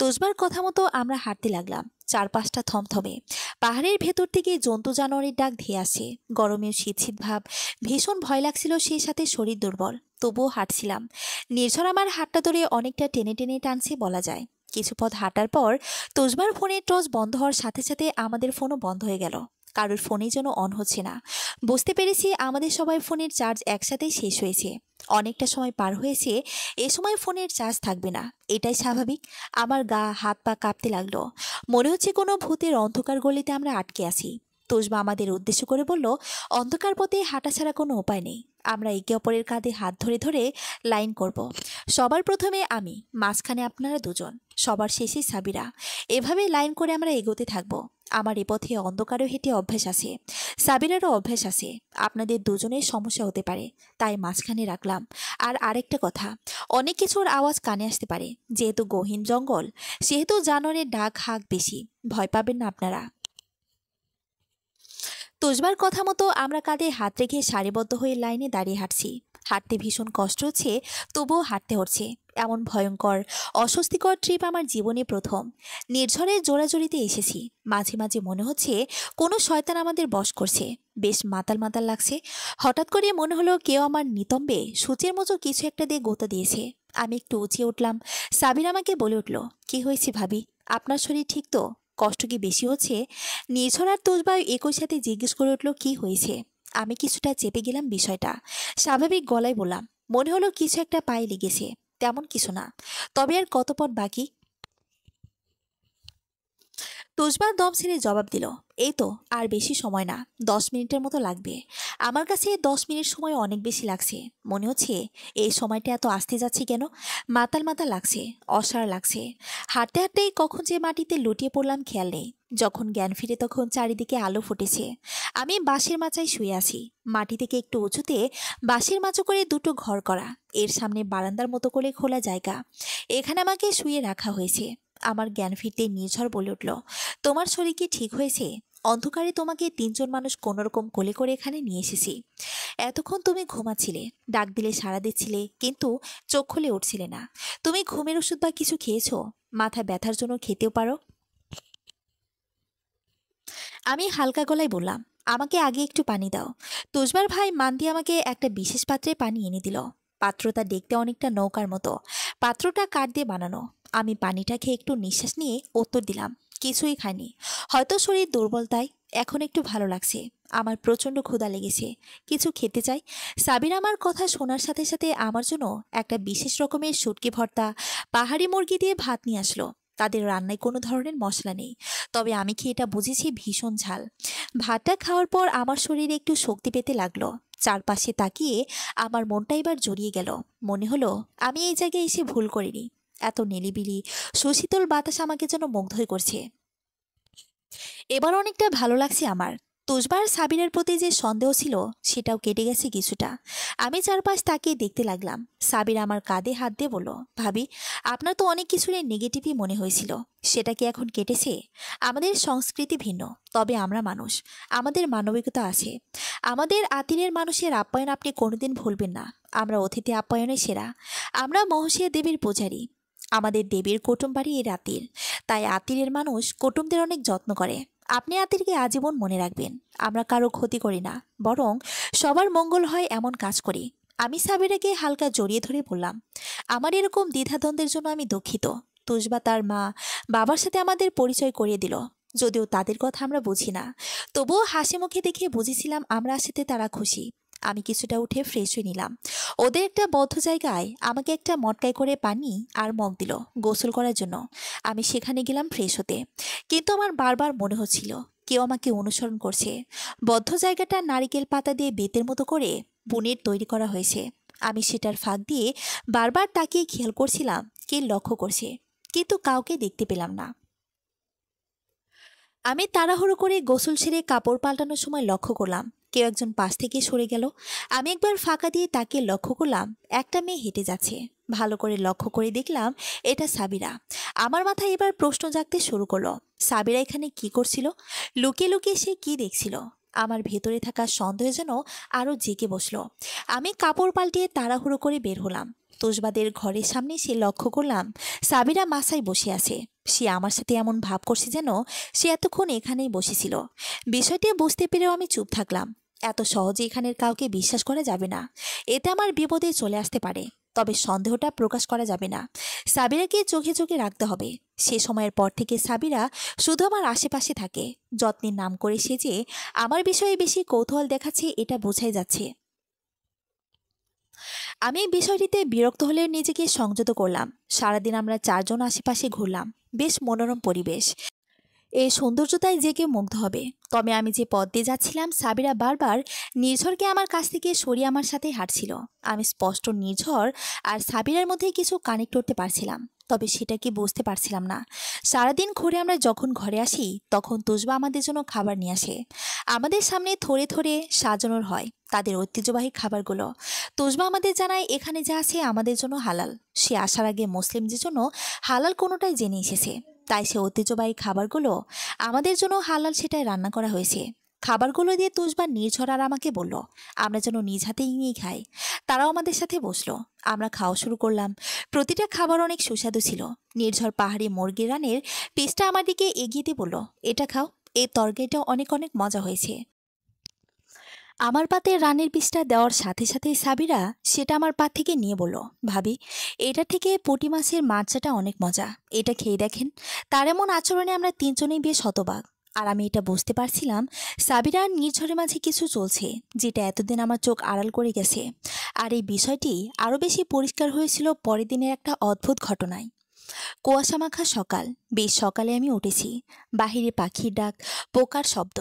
তোষবার কথা মতো আমরা হাঁটতে লাগলাম। চারপাশটা থমথমে। পাহাড়ের ভেতর থেকে জন্তু জানোয়ারের ডাক ধেয়ে আসে। গরমেও শীত শীত ভাব। ভীষণ ভয় লাগছিল, সেই সাথে শরীর দুর্বল। তবুও হাঁটছিলাম। নির্ঝর আমার হাতটা ধরে অনেকটা টেনে টেনে টানছে বলা যায়। কিছু পথ হাঁটার পর তোষবার ফোনের টর্চ বন্ধ হওয়ার সাথে সাথে আমাদের ফোনও বন্ধ হয়ে গেল। কারোর ফোনেই যেন অন হচ্ছে না। বুঝতে পেরেছি আমাদের সবাই ফোনের চার্জ একসাথেই শেষ হয়েছে। অনেকটা সময় পার হয়েছে, এ সময় ফোনের চার্জ থাকবে না, এটাই স্বাভাবিক। আমার গা হাত পা কাঁপতে লাগলো। মনে হচ্ছে কোনো ভূতের অন্ধকার গলিতে আমরা আটকে আছি। তোষবা আমাদের উদ্দেশ্য করে বলল, অন্ধকার পথে হাঁটা ছাড়া কোনো উপায় নেই। আমরা একে অপরের কাঁধে হাত ধরে ধরে লাইন করব। সবার প্রথমে আমি, মাঝখানে আপনারা 2 জন, সবার শেষে সাবিরা। এভাবে লাইন করে আমরা এগোতে থাকবো। আমার এ পথে অন্ধকারও হেঁটে অভ্যাস আছে, সাবিরারও অভ্যাস আছে। আপনাদের 2 জনের সমস্যা হতে পারে, তাই মাঝখানে রাখলাম। আর আরেকটা কথা, অনেক কিছুর আওয়াজ কানে আসতে পারে। যেহেতু গহীন জঙ্গল, সেহেতু জানোয়ারের ডাক হাঁক বেশি। ভয় পাবেন না আপনারা। তোষবার কথা মতো আমরা কাঁধে হাত রেখে সারিবদ্ধ হয়ে লাইনে দাঁড়িয়ে হাঁটছি। হাঁটতে ভীষণ কষ্ট হচ্ছে, তবুও হাঁটতে হচ্ছে। এমন ভয়ঙ্কর অস্বস্তিকর ট্রিপ আমার জীবনে প্রথম। নির্ঝরের জোড়াজড়িতে এসেছি। মাঝে মাঝে মনে হচ্ছে কোনো শয়তান আমাদের বশ করছে। বেশ মাতাল মাতাল লাগছে। হঠাৎ করে মনে হলো কেউ আমার নিতম্বে সূচের মতো কিছু একটা দিয়ে গোতা দিয়েছে। আমি একটু উঁচিয়ে উঠলাম। সাবির আমাকে বলে উঠল, কি হয়েছে ভাবি? আপনার শরীর ঠিক তো? কষ্ট কি বেশি হচ্ছে? নির্ঝর আর তোষবায়ু একই সাথে জিজ্ঞেস করে উঠল, কি হয়েছে? আমি কিছুটা চেপে গেলাম বিষয়টা। স্বাভাবিক গলায় বললাম, মনে হলো কিছু একটা পায়ে লেগেছে। তেমন কিছু না, তবে আর কত পথ বাকি? তুষবার দম ছেড়ে জবাব দিল, এই তো, আর বেশি সময় না, 10 মিনিটের মতো লাগবে। আমার কাছে 10 মিনিট সময় অনেক বেশি লাগছে। মনে হচ্ছে এই সময়টা এত আসতে যাচ্ছে কেন। মাতাল মাতাল লাগছে, অসাড় লাগছে। হাঁটতে হাঁটতেই কখন যে মাটিতে লুটিয়ে পড়লাম খেয়াল নেই। যখন জ্ঞান ফিরে তখন চারিদিকে আলো ফুটেছে। আমি বাঁশের মাচায় শুয়ে আছি। মাটি থেকে একটু উঁচুতে বাঁশের মাচা করে দুটো ঘর করা, এর সামনে বারান্দার মতো করে খোলা জায়গা। এখানে আমাকে শুয়ে রাখা হয়েছে। আমার জ্ঞান ফিরতে নির্ঝর বলে উঠল, তোমার শরীর কি ঠিক হয়েছে? অন্ধকারে তোমাকে 3জন মানুষ কোনোরকম কোলে করে এখানে নিয়ে এসেছি। এতক্ষণ তুমি ঘুমাচ্ছিলে, ডাক দিলে সাড়া দিচ্ছিলে, কিন্তু চোখ খুলে উঠছিলে না। তুমি ঘুমের ওষুধ বা কিছু খেয়েছো? মাথা ব্যথার জন্য খেতেও পারো। আমি হালকা গলায় বললাম, আমাকে আগে একটু পানি দাও। তুষবার ভাই মান দিয়ে আমাকে একটা বিশেষ পাত্রে পানি এনে দিল। পাত্রটা দেখতে অনেকটা নৌকার মতো। পাত্রটা কাঠ দিয়ে বানানো। আমি পানিটা খেয়ে একটু নিঃশ্বাস নিয়ে উত্তর দিলাম, কিছুই খাইনি। হয়তো শরীর দুর্বল তাই। এখন একটু ভালো লাগছে। আমার প্রচণ্ড ক্ষুধা লেগেছে, কিছু খেতে চাই। সাবির আমার কথা শোনার সাথে সাথে আমার জন্য একটা বিশেষ রকমের শুটকি ভর্তা, পাহাড়ি মুরগি দিয়ে ভাত নিয়ে আসলো। তাদের রান্নায় কোনো ধরনের মশলা নেই, তবে আমি কি এটা বুঝেছি ভীষণ ঝাল। ভাতটা খাওয়ার পর আমার শরীরে একটু শক্তি পেতে লাগলো। চারপাশে তাকিয়ে আমার মনটা এবার জড়িয়ে গেল। মনে হলো আমি এই জায়গায় এসে ভুল করিনি। এত নিলিবিলি সুশীতল বাতাস আমাকে যেন মুগ্ধই করছে। এবার অনেকটা ভালো লাগছে আমার। তুষবার সাবিরের প্রতি যে সন্দেহ ছিল সেটাও কেটে গেছে কিছুটা। আমি চারপাশ তাকিয়ে দেখতে লাগলাম। সাবির আমার কাঁধে হাত দিয়ে বলল, ভাবি, আপনার তো অনেক কিছুরই নেগেটিভই মনে হয়েছিল, সেটা কি এখন কেটেছে? আমাদের সংস্কৃতি ভিন্ন, তবে আমরা মানুষ, আমাদের মানবিকতা আছে। আমাদের আতিরের মানুষের আপ্যায়ন আপনি কোনোদিন ভুলবেন না। আমরা অতিথি আপ্যায়নে সেরা। আমরা মহসিয়া দেবীর পূজারী। আমাদের দেবীর কুটুম বাড়ি এর আতির। তাই আতিরের মানুষ কুটুমদের অনেক যত্ন করে। আপনি আতিরকে আজীবন মনে রাখবেন। আমরা কারো ক্ষতি করি না, বরং সবার মঙ্গল হয় এমন কাজ করি। আমি সাবিরাকে হালকা জড়িয়ে ধরে বললাম, আমার এরকম দ্বিধাদ্বন্দ্বের জন্য আমি দুঃখিত। তুষবা তার মা বাবার সাথে আমাদের পরিচয় করিয়ে দিল। যদিও তাদের কথা আমরা বুঝি না, তবুও হাসি মুখে দেখে বুঝেছিলাম আমরা সাথে তারা খুশি। আমি কিছুটা উঠে ফ্রেশ হয়ে নিলাম। ওদের একটা বদ্ধ জায়গায় আমাকে একটা মটকায় করে পানি আর মগ দিল গোসল করার জন্য। আমি সেখানে গেলাম ফ্রেশ হতে। কিন্তু আমার বারবার মনে হচ্ছিল কেউ আমাকে অনুসরণ করছে। বদ্ধ জায়গাটা নারিকেল পাতা দিয়ে বেতের মতো করে বুনের তৈরি করা হয়েছে। আমি সেটার ফাঁক দিয়ে বারবার তাকিয়ে খেয়াল করছিলাম কে লক্ষ্য করছে, কিন্তু কাউকে দেখতে পেলাম না। আমি তাড়াহুড়ো করে গোসল সেরে কাপড় পাল্টানোর সময় লক্ষ্য করলাম কেউ একজন পাশ থেকে সরে গেল। আমি একবার ফাঁকা দিয়ে তাকে লক্ষ্য করলাম একটা মেয়ে হেঁটে যাচ্ছে। ভালো করে লক্ষ্য করে দেখলাম এটা সাবিরা। আমার মাথায় এবার প্রশ্ন জাগতে শুরু করলো, সাবিরা এখানে কি করছিল? লুকিয়ে লুকিয়ে সে কি দেখছিল? আমার ভেতরে থাকা সন্দেহ যেন আরও জেগে বসলো। আমি কাপড় পাল্টিয়ে তাড়াহুড়ো করে বের হলাম। তোষবাদের ঘরের সামনে সে লক্ষ্য করলাম সাবিরা মাসায় বসে আছে। সে আমার সাথে এমন ভাব করছে যেন সে এতক্ষণ এখানেই বসেছিল। বিষয়টি বুঝতে পেরেও আমি চুপ থাকলাম। এত সহজে এখানের কাউকে বিশ্বাস করা যাবে না। এতে আমার বিপদে চলে আসতে পারে। তবে সন্দেহটা প্রকাশ করা যাবে না। সাবিরাকে চোখে চোখে রাখতে হবে। সে সময়ের পর থেকে সাবিরা শুধু আমার আশেপাশে থাকে। যত্নের নাম করে সে যে আমার বিষয়ে বেশি কৌতূহল দেখাচ্ছে এটা বোঝাই যাচ্ছে। আমি বিষয়টিতে বিরক্ত হলে নিজেকে সংযত করলাম। সারাদিন আমরা 4জন আশেপাশে ঘুরলাম। বেশ মনোরম পরিবেশ। এই সৌন্দর্যতায় যে কেউ মুগ্ধ হবে। তবে আমি যে পথ দিয়ে যাচ্ছিলাম সাবিরা বারবার নির্ঝরকে আমার কাছ থেকে সরিয়ে আমার সাথে হাঁটছিল। আমি স্পষ্ট নির্ঝর আর সাবিরার মধ্যে কিছু কানেক্ট করতে পারছিলাম, তবে সেটা কি বুঝতে পারছিলাম না। সারাদিন ঘুরে আমরা যখন ঘরে আসি তখন তুষবা আমাদের জন্য খাবার নিয়ে আসে। আমাদের সামনে থরে থরে সাজানোর হয় তাদের ঐতিহ্যবাহী খাবারগুলো। তুষবা আমাদের জানায় এখানে যা আছে আমাদের জন্য হালাল। সে আসার আগে মুসলিমদের জন্য হালাল কোনোটাই জেনে এসেছে। তাই সে ঐতিহ্যবাহী খাবারগুলো আমাদের জন্য হালাল সেটাই রান্না করা হয়েছে। খাবারগুলো দিয়ে তুষবা নির্ঝর আর আমাকে বলল আমরা যেন নিজ হাতে নিয়ে খাই। তারাও আমাদের সাথে বসলো। আমরা খাওয়া শুরু করলাম। প্রতিটা খাবার অনেক সুস্বাদু ছিল। নির্ঝর পাহাড়ি মুরগির রানের পিসটা আমার দিকে এগিয়ে দিয়ে বলল, এটা খাও, এই তরকারিটা অনেক অনেক মজা হয়েছে। আমার পাতে রানের পিসটা দেওয়ার সাথে সাথেই সাবিরা সেটা আমার পা থেকে নিয়ে বলল, ভাবি, এটা থেকে পুঁটি মাছের মাচাটা অনেক মজা, এটা খেয়ে দেখেন। তার এমন আচরণে আমরা 3জনেই বেশ হতবাক। আর আমি এটা বুঝতে পারছিলাম সাবিরা আর নির্ঝরের মাঝে কিছু চলছে যেটা এতদিন আমার চোখ আড়াল করে গেছে। আর এই বিষয়টি আরও বেশি পরিষ্কার হয়েছিল পরের দিনের একটা অদ্ভুত ঘটনায়। কুয়াশা মাখা সকাল। বেশ সকালে আমি উঠেছি। বাহিরে পাখির ডাক, পোকার শব্দ।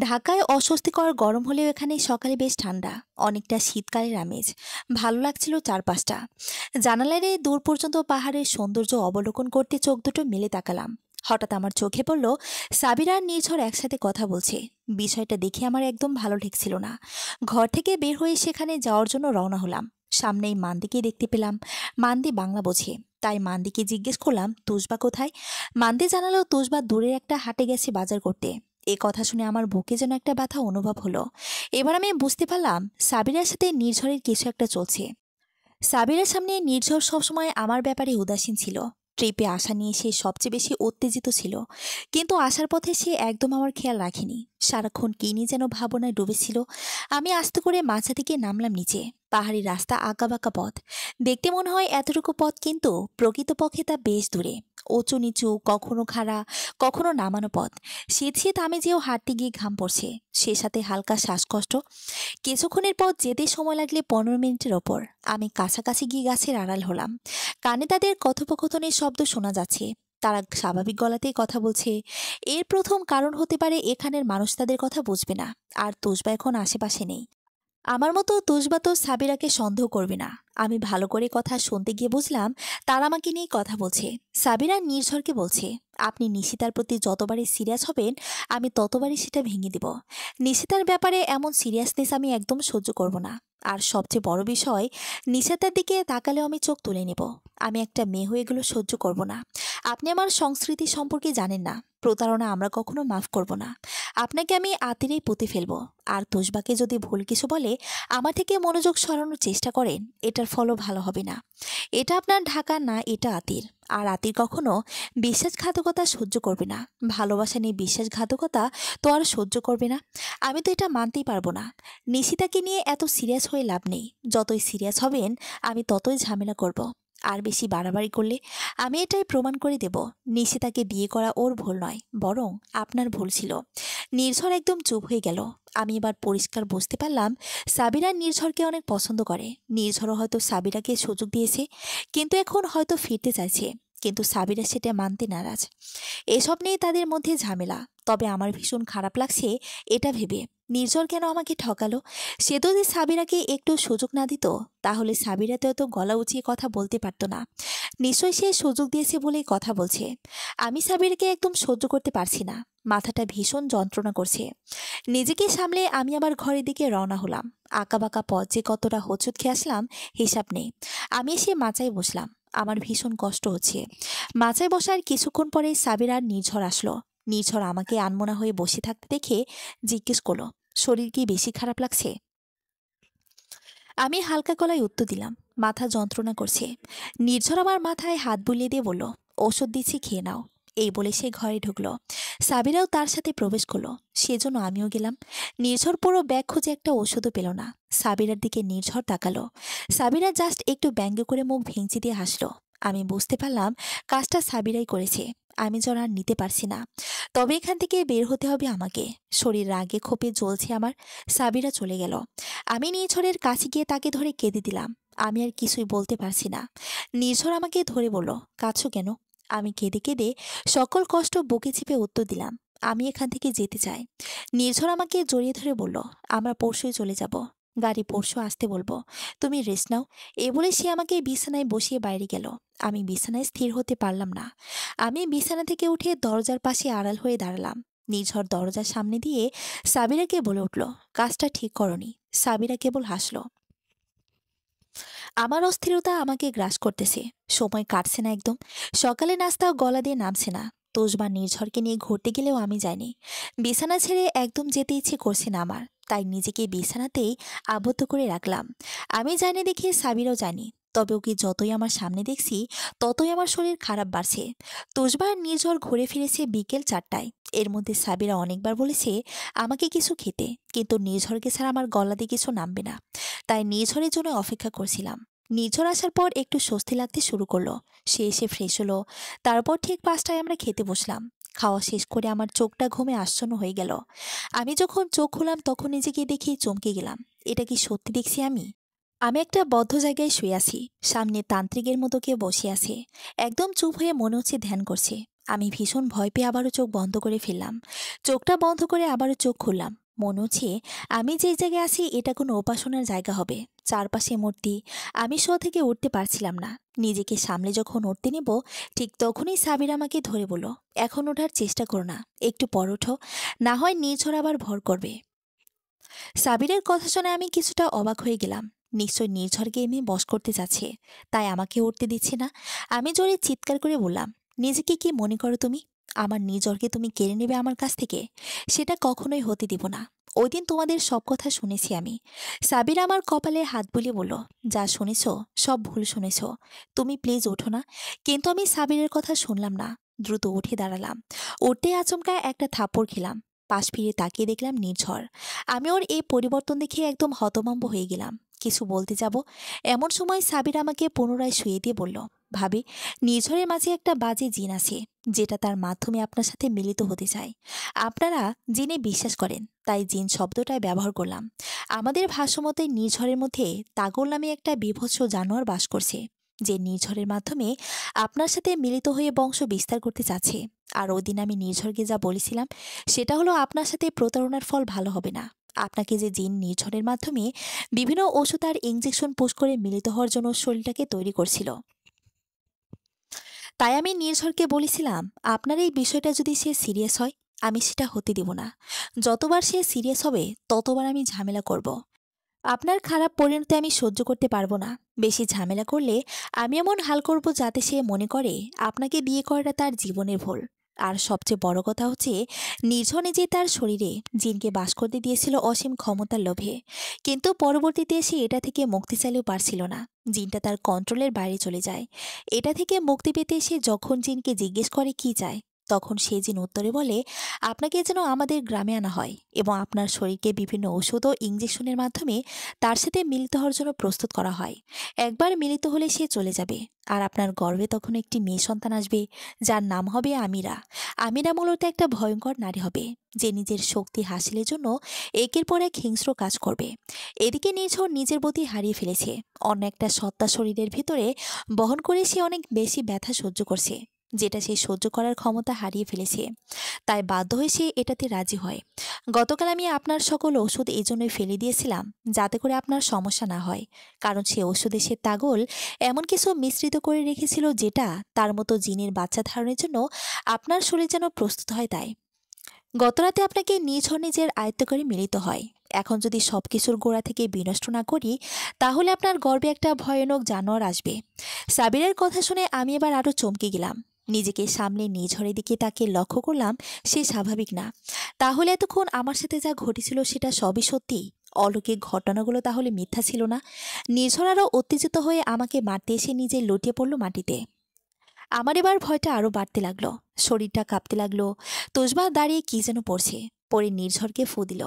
ঢাকায় অস্বস্তিকর গরম হলেও এখানে সকালে বেশ ঠান্ডা। অনেকটা শীতকালের আমেজ। ভালো লাগছিল চারপাশটা। জানালার এই দূর পর্যন্ত পাহাড়ের সৌন্দর্য অবলোকন করতে চোখ দুটো মেলে তাকালাম। হঠাৎ আমার চোখে পড়ল সাবিরা আর নির্ঝর একসাথে কথা বলছে। বিষয়টা দেখে আমার একদম ভালো ঠেকছিল না। ঘর থেকে বের হয়ে সেখানে যাওয়ার জন্য রওনা হলাম। সামনেই মান্দিকে দেখতে পেলাম। মান্দি বাংলা বোঝে, তাই মান্দিকে জিজ্ঞেস করলাম তুষবা কোথায়। মান্দি জানালো তুষবা দূরের একটা হাটে গেছে বাজার করতে। এ কথা শুনে আমার বুকে যেন একটা ব্যথা অনুভব হলো। এবার আমি বুঝতে পারলাম সাবিরার সাথে নির্ঝরের কিছু একটা চলছে। সাবিরার সামনে নির্ঝর সবসময় আমার ব্যাপারে উদাসীন ছিল। ট্রিপে আসা নিয়ে সে সবচেয়ে বেশি উত্তেজিত ছিল। কিন্তু আসার পথে সে একদম আমার খেয়াল রাখেনি। সারাক্ষণ কি নিয়ে যেন ভাবনায় ডুবেছিল। আমি আস্তে করে মাছা থেকে নামলাম নিচে। পাহাড়ি রাস্তা আঁকাবাঁকা পথ। দেখতে মনে হয় এতটুকু পথ, কিন্তু প্রকৃতপক্ষে তা বেশ দূরে। উঁচু নিচু, কখনো খাড়া, কখনো নামানো পথ। শীত শীত আমি যেও হাঁটতে গিয়ে ঘাম পড়ছে, সে সাথে হালকা শ্বাসকষ্ট। কিছুক্ষণের পর যেতে সময় লাগলে 15 মিনিটের ওপর। আমি কাছাকাছি গিয়ে গাছের আড়াল হলাম। কানে তাদের কথোপকথনের শব্দ শোনা যাচ্ছে। তারা স্বাভাবিক গলাতেই কথা বলছে। এর প্রথম কারণ হতে পারে এখানের মানুষ তাদের কথা বুঝবে না। আর তুষবা এখন আশেপাশে নেই। আমার মতো তুষবা তো সাবিরাকে সন্দেহ করবে না। আমি ভালো করে কথা শুনতে গিয়ে বুঝলাম তারা আমাকে নিয়ে কথা বলছে। সাবিরা নির্ঝরকে বলছে, আপনি নিশিতার প্রতি যতবারই সিরিয়াস হবেন আমি ততবারই সেটা ভেঙে দেব। নিশিতার ব্যাপারে এমন সিরিয়াসনেস আমি একদম সহ্য করব না। আর সবচেয়ে বড় বিষয়, নিশিতার দিকে তাকালেও আমি চোখ তুলে নেব। আমি একটা মেয়ে হয়ে এগুলো সহ্য করব না। আপনি আমার সংস্কৃতি সম্পর্কে জানেন না। প্রতারণা আমরা কখনো মাফ করব না। আপনাকে আমি আতিরেই পুঁতে ফেলবো। আর তুষবাকে যদি ভুল কিছু বলে আমার থেকে মনোযোগ সরানোর চেষ্টা করেন, এটার ফলও ভালো হবে না। এটা আপনার ঢাকা না, এটা আতির। আর আতির কখনো বিশ্বাসঘাতকতা সহ্য করবে না। ভালোবাসা নিয়ে বিশ্বাসঘাতকতা তো আর সহ্য করবে না। আমি তো এটা মানতেই পারবো না। নিশিতাকে নিয়ে এত সিরিয়াস হয়ে লাভ নেই। যতই সিরিয়াস হবেন আমি ততই ঝামেলা করব। আর বেশি বাড়াবাড়ি করলে আমি এটাই প্রমাণ করে দেব নিশিতাকে বিয়ে করা ওর ভুল নয়, বরং আপনার ভুল ছিল। নির্ঝর একদম চুপ হয়ে গেল। আমি এবার পরিষ্কার বুঝতে পারলাম সাবিরা নির্ঝরকে অনেক পছন্দ করে। নির্ঝরও হয়তো সাবিরাকে সুযোগ দিয়েছে, কিন্তু এখন হয়তো ফিরতে চাইছে। কিন্তু সাবিরা সেটা মানতে নারাজ। এসব নিয়ে তাদের মধ্যে ঝামেলা। তবে আমার ভীষণ খারাপ লাগছে এটা ভেবে, নির্ঝর কেন আমাকে ঠকালো। সে যদি সাবিরাকে একটু সুযোগ না দিত, তাহলে সাবিরা তো এত গলা উঁচিয়ে কথা বলতে পারতো না। নিশ্চয়ই সে সুযোগ দিয়েছে বলেই কথা বলছে। আমি সাবিরকে একদম সহ্য করতে পারছি না। মাথাটা ভীষণ যন্ত্রণা করছে। নিজেকে সামলে আমি আবার ঘরের দিকে রওনা হলাম। আঁকাবাঁকা পথ যে কতটা হোঁচট খেয়ে আসলাম হিসাব নেই। আমি এসে মাচায় বসলাম। আমার ভীষণ কষ্ট হচ্ছে। মাচায় বসার কিছুক্ষণ পরে সাবির আর নির্ঝর আসলো। নির্ঝর আমাকে আনমনা হয়ে বসে থাকতে দেখে জিজ্ঞেস করলো, শরীর কি বেশি খারাপ লাগছে? আমি হালকা গলায় উত্তর দিলাম, মাথা যন্ত্রণা করছে। নির্ঝর আমার মাথায় হাত বুলিয়ে দিয়ে বলল, ওষুধ দিচ্ছি, খেয়ে নাও। এই বলে সে ঘরে ঢুকলো। সাবিরাও তার সাথে প্রবেশ করলো। সেজন্য আমিও গেলাম। নির্ঝর পুরো ব্যাগ খুঁজে একটা ওষুধও পেল না। সাবিরার দিকে নির্ঝর তাকালো। সাবিরা জাস্ট একটু ব্যঙ্গ করে মুখ ভেঙচি দিয়ে হাসলো। আমি বুঝতে পারলাম কাজটা সাবিরাই করেছে। আমি যেন আর নিতে পারছি না। তবে এখান থেকে বের হতে হবে আমাকে। শরীর রাগে ক্ষোভে জ্বলছে আমার। সাবিরা চলে গেল। আমি নির্ঝরের কাছে গিয়ে তাকে ধরে কেঁদে দিলাম। আমি আর কিছুই বলতে পারছি না। নির্ঝর আমাকে ধরে বলল, কাঁদছো কেন? আমি কেঁদে কেঁদে সকল কষ্ট বুকে চেপে উত্তর দিলাম, আমি এখান থেকে যেতে চাই। নির্ঝর আমাকে জড়িয়ে ধরে বলল, আমরা পরশুই চলে যাব। গাড়ি পরশু আসতে বলবো। তুমি রেস্ট নাও। এ বলে সে আমাকে বিছানায় বসিয়ে বাইরে গেল। আমি বিছানায় স্থির হতে পারলাম না। আমি বিছানা থেকে উঠে দরজার পাশে আড়াল হয়ে দাঁড়ালাম। নির্ঝর দরজার সামনে দিয়ে সাবিরাকে বলে উঠল, কাজটা ঠিক করনি। সাবিরা কেবল হাসল। আমার অস্থিরতা আমাকে গ্রাস করতেছে। সময় কাটছে না একদম। সকালে নাস্তা গলা দিয়ে নামছে না। তোষবা নির্ঝরকে নিয়ে ঘুরতে গেলেও আমি যাইনি। বিছানা ছেড়ে একদম যেতে ইচ্ছে করছে না আমার। তাই নিজেকে বিছানাতেই আবদ্ধ করে রাখলাম। আমি জানি দেখে সাবিরও জানি। তবে ওকে যতই আমার সামনে দেখছি, ততই আমার শরীর খারাপ বাড়ছে। তোষবা আর নির্ঝর ঘুরে ফিরেছে বিকেল 4টায়। এর মধ্যে সাবিরা অনেকবার বলেছে আমাকে কিছু খেতে, কিন্তু নির্ঝরকে ছাড়া আমার গলা দিয়ে কিছু নামবে না। তাই নির্ঝরের জন্য অপেক্ষা করছিলাম। নির্ঝর আসার পর একটু স্বস্তি লাগতে শুরু করলো। সে এসে ফ্রেশ হলো। তারপর ঠিক 5টায় আমরা খেতে বসলাম। খাওয়া শেষ করে আমার চোখটা ঘুমে আচ্ছন্ন হয়ে গেল। আমি যখন চোখ খুললাম তখন নিজেকে দেখে চমকে গেলাম। এটা কি সত্যি দেখছি আমি? আমি একটা বদ্ধ জায়গায় শুয়ে আছি। সামনে তান্ত্রিকের মতো কেউ বসে আছে। একদম চুপ হয়ে মনে হচ্ছে ধ্যান করছে। আমি ভীষণ ভয় পেয়ে আবারও চোখ বন্ধ করে ফেললাম। চোখটা বন্ধ করে আবারও চোখ খুললাম। মনে হচ্ছে আমি যে জায়গায় আছি এটা কোনো উপাসনার জায়গা হবে। চারপাশে মূর্তি। আমি শো থেকে উঠতে পারছিলাম না। নিজেকে সামলে যখন উঠতে নেব, ঠিক তখনই সাবির আমাকে ধরে বলল, এখন ওঠার চেষ্টা করো না, একটু পর ওঠো, না হয় নির্ঝর আবার ভর করবে। সাবিরের কথা শুনে আমি কিছুটা অবাক হয়ে গেলাম। নিশ্চয় নির্ঝরকে এমনি বশ করতে যাচ্ছে, তাই আমাকে উঠতে দিচ্ছে না। আমি জোরে চিৎকার করে বললাম, নিজেকে কি মনে করো তুমি? আমার নির্ঝরকে তুমি কেড়ে নেবে আমার কাছ থেকে? সেটা কখনোই হতে দিব না। ওই দিন তোমাদের সব কথা শুনেছি আমি। সাবির আমার কপালে হাত বুলিয়ে বলল, যা শুনেছ সব ভুল শুনেছ, তুমি প্লিজ ওঠো না। কিন্তু আমি সাবিরের কথা শুনলাম না। দ্রুত উঠে দাঁড়ালাম। উঠতে আচমকা একটা থাপ্পড় খেলাম। পাশ ফিরে তাকিয়ে দেখলাম নির্ঝর। আমি ওর এই পরিবর্তন দেখে একদম হতভম্ব হয়ে গেলাম। কিছু বলতে যাব, এমন সময় সাবির আমাকে পুনরায় শুয়ে দিয়ে বলল, ভাবি, নির্ঝরের মাঝে একটা বাজে জিন আছে, যেটা তার মাধ্যমে আপনার সাথে মিলিত হতে চায়। আপনারা জিনে বিশ্বাস করেন, তাই জিন শব্দটাই ব্যবহার করলাম। আমাদের ভাষ্যমতে নির্ঝরের মধ্যে তাগল নামে একটা বীভৎস জানোয়ার বাস করছে, যে নির্ঝরের মাধ্যমে আপনার সাথে মিলিত হয়ে বংশ বিস্তার করতে চাচ্ছে। আর ওই দিন আমি নির্ঝরকে যা বলেছিলাম, সেটা হলো আপনার সাথে প্রতারণার ফল ভালো হবে না। আপনাকে যে জিন নির্ঝরের মাধ্যমে বিভিন্ন ওষুধ আর ইঞ্জেকশন পুশ করে মিলিত হওয়ার জন্য শরীরটাকে তৈরি করছিল, তাই আমি নির্ঝরকে বলেছিলাম, আপনার এই বিষয়টা যদি সে সিরিয়াস হয়, আমি সেটা হতে দিব না। যতবার সে সিরিয়াস হবে ততবার আমি ঝামেলা করব। আপনার খারাপ পরিণতি আমি সহ্য করতে পারবো না। বেশি ঝামেলা করলে আমি এমন হাল করব যাতে সে মনে করে আপনাকে বিয়ে করাটা তার জীবনের ভুল। আর সবচেয়ে বড় কথা হচ্ছে, নির্ঝর নিজে তার শরীরে জিনকে বাস করতে দিয়েছিল অসীম ক্ষমতার লোভে। কিন্তু পরবর্তীতে সে এটা থেকে মুক্তি চাইলেও পারছিল না। জিনটা তার কন্ট্রোলের বাইরে চলে যায়। এটা থেকে মুক্তি পেতে সে যখন জিনকে জিজ্ঞেস করে কি চায়, তখন সে জিন উত্তরে বলে, আপনাকে যেন আমাদের গ্রামে আনা হয় এবং আপনার শরীরকে বিভিন্ন ওষুধ ও ইঞ্জেকশনের মাধ্যমে তার সাথে মিলিত হওয়ার জন্য প্রস্তুত করা হয়। একবার মিলিত হলে সে চলে যাবে। আর আপনার গর্ভে তখন একটি মেয়ে সন্তান আসবে, যার নাম হবে আমিরা। আমিরা মূলত একটা ভয়ঙ্কর নারী হবে, যে নিজের শক্তি হাসিলের জন্য একের পর এক হিংস্র কাজ করবে। এদিকে নির্ঝর নিজের বুদ্ধি হারিয়ে ফেলেছে। অন্য একটা সত্তা শরীরের ভিতরে বহন করে সে অনেক বেশি ব্যথা সহ্য করছে, যেটা সে সহ্য করার ক্ষমতা হারিয়ে ফেলেছে। তাই বাধ্য হয়ে সে এটাতে রাজি হয়। গতকাল আমি আপনার সকল ওষুধ এই জন্যই ফেলে দিয়েছিলাম, যাতে করে আপনার সমস্যা না হয়। কারণ সে ওষুধে সে তাগল এমন কিছু মিশ্রিত করে রেখেছিল, যেটা তার মতো জিনের বাচ্চা ধারণের জন্য আপনার শরীর যেন প্রস্তুত হয়। তাই গতরাতে আপনাকে নির্ঝর নিজের আয়ত্ত করে মিলিত হয়। এখন যদি সবকিছুর গোড়া থেকে বিনষ্ট না করি, তাহলে আপনার গর্ভে একটা ভয়ানক জানোয়ার আসবে। সাবিরের কথা শুনে আমি এবার আরো চমকে গেলাম। নিজেকে সামলে নির্ঝরের দিকে তাকে লক্ষ্য করলাম, সে স্বাভাবিক না। তাহলে এতক্ষণ আমার সাথে যা ঘটেছিল সেটা সবই সত্যি? অলৌকিক ঘটনাগুলো তাহলে মিথ্যা ছিল না? নির্ঝর আরো উত্তেজিত হয়ে আমাকে মারতে এসে নিজে লুটিয়ে পড়ল মাটিতে। আমার এবার ভয়টা আরো বাড়তে লাগলো। শরীরটা কাঁপতে লাগলো। তোজবা দাঁড়িয়ে কি যেন পড়ছে, পরে নির্ঝরকে ফু দিল।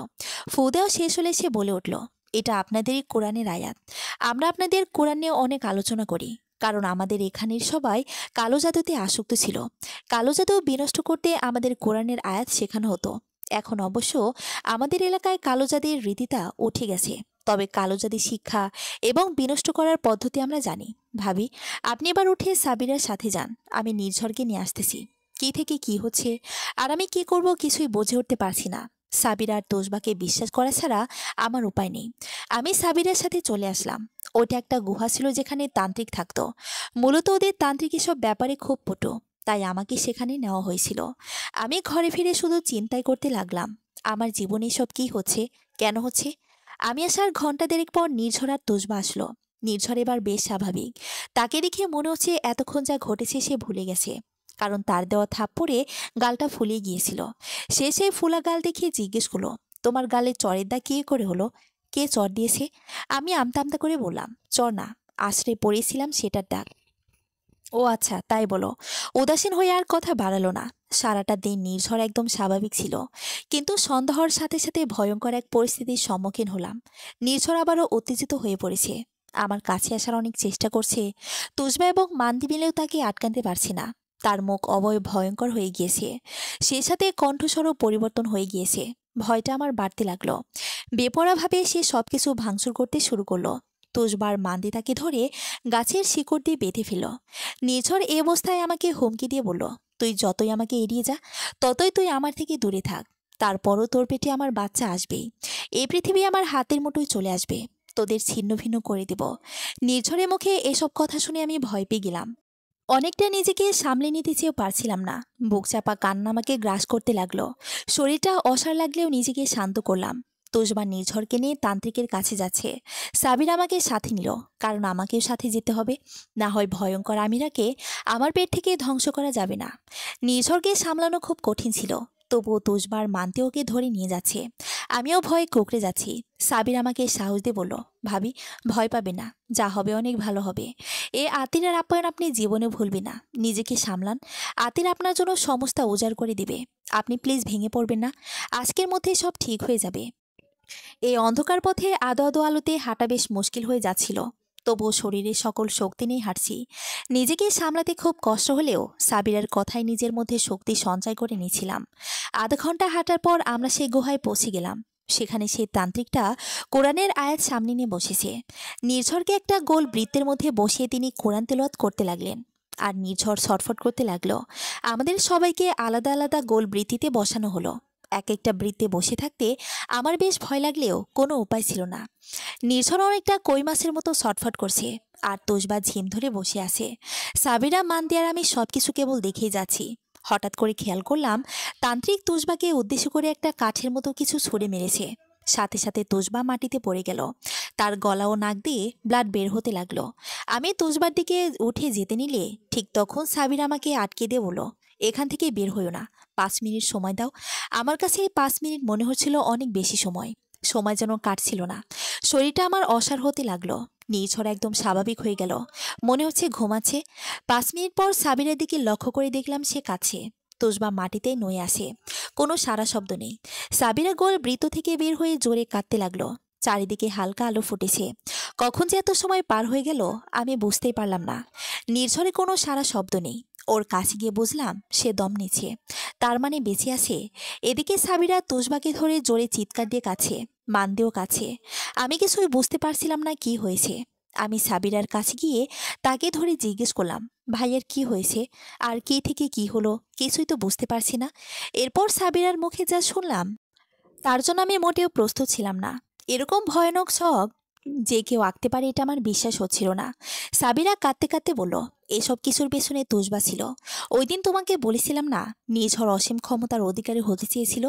ফু দেওয়া শেষ হলে সে বলে উঠল, এটা আপনাদেরই কোরআনের আয়াত। আমরা আপনাদের কোরআন নিয়ে অনেক আলোচনা করি, কারণ আমাদের এখানের সবাই কালো জাদুতে আসক্ত ছিল। কালো জাদু বিনষ্ট করতে আমাদের কোরআনের আয়াত শেখানো হতো। এখন অবশ্য আমাদের এলাকায় কালো জাদির রীতিটা উঠে গেছে, তবে কালো জাদি শিক্ষা এবং বিনষ্ট করার পদ্ধতি আমরা জানি। ভাবি, আপনি এবার উঠে সাবিরার সাথে যান, আমি নির্ঝরকে নিয়ে আসতেছি। কি থেকে কি হচ্ছে আর আমি কি করব কিছুই বুঝে উঠতে পারছি না। সাবিরা আর তোজবাকে বিশ্বাস করা ছাড়া আমার উপায় নেই। আমি সাবিরার সাথে চলে আসলাম। ওটা একটা গুহা ছিল যেখানে তান্ত্রিক থাকতো। মূলত ওদের তান্ত্রিক এসব ব্যাপারে খুব পটু, তাই আমাকে সেখানে নেওয়া হয়েছিল। আমি ঘরে ফিরে শুধু চিন্তাই করতে লাগলাম, আমার জীবনে এসব কি হচ্ছে, কেন হচ্ছে। আমি আসার ঘন্টা দেড়েক পর নির্ঝর আর তোজবা আসলো। নির্ঝর এবার বেশ স্বাভাবিক। তাকে দেখে মনে হচ্ছে এতক্ষণ যা ঘটেছে সে ভুলে গেছে, কারণ তার দেওয়া থাপ্পড়ে গালটা ফুলিয়ে গিয়েছিল। সে সেই ফুলা গাল দেখিয়ে জিজ্ঞেস করলো, তোমার গালে চরের দা কে করে হলো? কে চর দিয়েছে? আমি আমতা আমতা করে বললাম, চর না, আশ্রে পড়েছিলাম সেটার ডাক। ও আচ্ছা, তাই বলো। উদাসীন হয়ে আর কথা বাড়ালো না। সারাটা দিন নির্ঝর একদম স্বাভাবিক ছিল, কিন্তু সন্ধ্যা হওয়ার সাথে সাথে ভয়ঙ্কর এক পরিস্থিতির সম্মুখীন হলাম। নির্ঝর আবারও উত্তেজিত হয়ে পড়েছে। আমার কাছে আসার অনেক চেষ্টা করছে। তুজবা এবং মান্দি মিলেও তাকে আটকাতে পারছে না। তার মুখ অবয় ভয়ঙ্কর হয়ে গিয়েছে। সে সাথে কণ্ঠস্বরও পরিবর্তন হয়ে গিয়েছে। ভয়টা আমার বাড়তে লাগলো। বেপরাভাবে সে সবকিছু ভাঙচুর করতে শুরু করলো। তুষবার মান্দি তাকে ধরে গাছের শিকড় দিয়ে বেঁধে ফেল। নির্ঝর এ অবস্থায় আমাকে হুমকি দিয়ে বলল, তুই যতই আমাকে এড়িয়ে যা, ততই তুই আমার থেকে দূরে থাক। তারপরও তোর পেটে আমার বাচ্চা আসবেই। এই পৃথিবী আমার হাতের মুঠোয় চলে আসবে। তোদের ছিন্ন ভিন্ন করে দেব। নির্ঝরের মুখে এসব কথা শুনে আমি ভয় পেয়ে গেলাম। অনেকটা নিজেকে সামলে নিতে চেয়েও পারছিলাম না। বুক চাপা কান্না আমাকে গ্রাস করতে লাগলো। শরীরটা অসাড় লাগলেও নিজেকে শান্ত করলাম। তুষবা নির্ঝরকে নিয়ে তান্ত্রিকের কাছে যাচ্ছে। সাবির আমাকে সাথে নিল, কারণ আমাকেও সাথে যেতে হবে। না হয় ভয়ঙ্কর আমিরাকে আমার পেট থেকে ধ্বংস করা যাবে না। নির্ঝরকে সামলানো খুব কঠিন ছিল, তবুও তুষবার মানতে ওকে ধরে নিয়ে যাচ্ছে। আমিও ভয়ে কুঁকড়ে যাচ্ছি। সাবির আমাকে সাহস দিয়ে বলল, ভাবি, ভয় পাবে না, যা হবে অনেক ভালো হবে। এ আতিরের আপ্যায়ন আপনি জীবনে ভুলবেন না। নিজেকে সামলান। আতির আপনার জন্য সমস্ত উজাড় করে দিবে। আপনি প্লিজ ভেঙে পড়বেন না। আজকের মধ্যে সব ঠিক হয়ে যাবে। এই অন্ধকার পথে আদো আদো আলোতে হাঁটা বেশ মুশকিল হয়ে যাচ্ছিল, তবুও শরীরের সকল শক্তি নিয়ে হাঁটছি। নিজেকে সামলাতে খুব কষ্ট হলেও সাবিরার কথায় নিজের মধ্যে শক্তি সঞ্চয় করে নিয়েছিলাম। আধা ঘন্টা হাঁটার পর আমরা সেই গুহায় পৌঁছে গেলাম। সেখানে সেই তান্ত্রিকটা কোরআনের আয়াত সামনে নিয়ে বসেছে। নির্ঝরকে একটা গোল বৃত্তের মধ্যে বসিয়ে তিনি কোরআন তেলাওয়াত করতে লাগলেন। আর নির্ঝর ছটফট করতে লাগলো। আমাদের সবাইকে আলাদা আলাদা গোল বৃত্তিতে বসানো হলো। এক একটা বৃত্তে বসে থাকতে আমার বেশ ভয় লাগলেও কোনো উপায় ছিল না। নির্ঝর অনেকটা কই মাছের মতো ছটফট করছে, আর তুষবা ঝিম ধরে বসে আছে। সাবিরা, মান্দি আর আমি সবকিছু কেবল দেখেই যাচ্ছি। হঠাৎ করে খেয়াল করলাম তান্ত্রিক তুষবাকে উদ্দেশ্য করে একটা কাঠের মতো কিছু ছুঁড়ে মেরেছে। সাথে সাথে তুষবা মাটিতে পড়ে গেল। তার গলা ও নাক দিয়ে ব্লাড বের হতে লাগলো। আমি তুষবার দিকে উঠে যেতে নিলে ঠিক তখন সাবিরা আমাকে আটকে দিয়ে বলল, এখান থেকে বের হইও না, 5 মিনিট সময় দাও। আমার কাছে এই 5 মিনিট মনে হচ্ছিল অনেক বেশি সময়। সময় যেন কাটছিল না। শরীরটা আমার অসাড় হতে লাগলো। নির্ঝর একদম স্বাভাবিক হয়ে গেল। মনে হচ্ছে ঘুমাচ্ছে। 5 মিনিট পর সাবিরের দিকে লক্ষ্য করে দেখলাম সে কাছে। তুষবা মাটিতেই নয়ে আসে। কোনো সারা শব্দ নেই। সাবিরা গোল বৃত্ত থেকে বের হয়ে জোরে কাঁদতে লাগলো। চারিদিকে হালকা আলো ফুটেছে। কখন যে এত সময় পার হয়ে গেল আমি বুঝতেই পারলাম না। নির্ঝরে কোনো সারা শব্দ নেই। ওর কাছে গিয়ে বুঝলাম সে দম নিচ্ছে, তার মানে বেঁচে আছে। এদিকে সাবিরা তুষবাকে ধরে জোরে চিৎকার দিয়ে কাছে, মানদেও কাছে। আমি কিছুই বুঝতে পারছিলাম না কি হয়েছে। আমি সাবিরার কাছে গিয়ে তাকে ধরে জিজ্ঞেস করলাম, ভাইয়ের কি হয়েছে, আর কি থেকে কি হলো, কিছুই তো বুঝতে পারছি না। এরপর সাবিরার মুখে যা শুনলাম তার জন্য আমি মোটেও প্রস্তুত ছিলাম না। এরকম ভয়ানক ছক যে কেউ আঁকতে পারে এটা আমার বিশ্বাস হচ্ছিল না। সাবিরা কাঁদতে কাঁদতে বলল, এসব কিছুর পেছনে তুষবা ছিল। ওই দিন তোমাকে বলেছিলাম না, নির্ঝর অসীম ক্ষমতার অধিকারী হতে চেয়েছিল।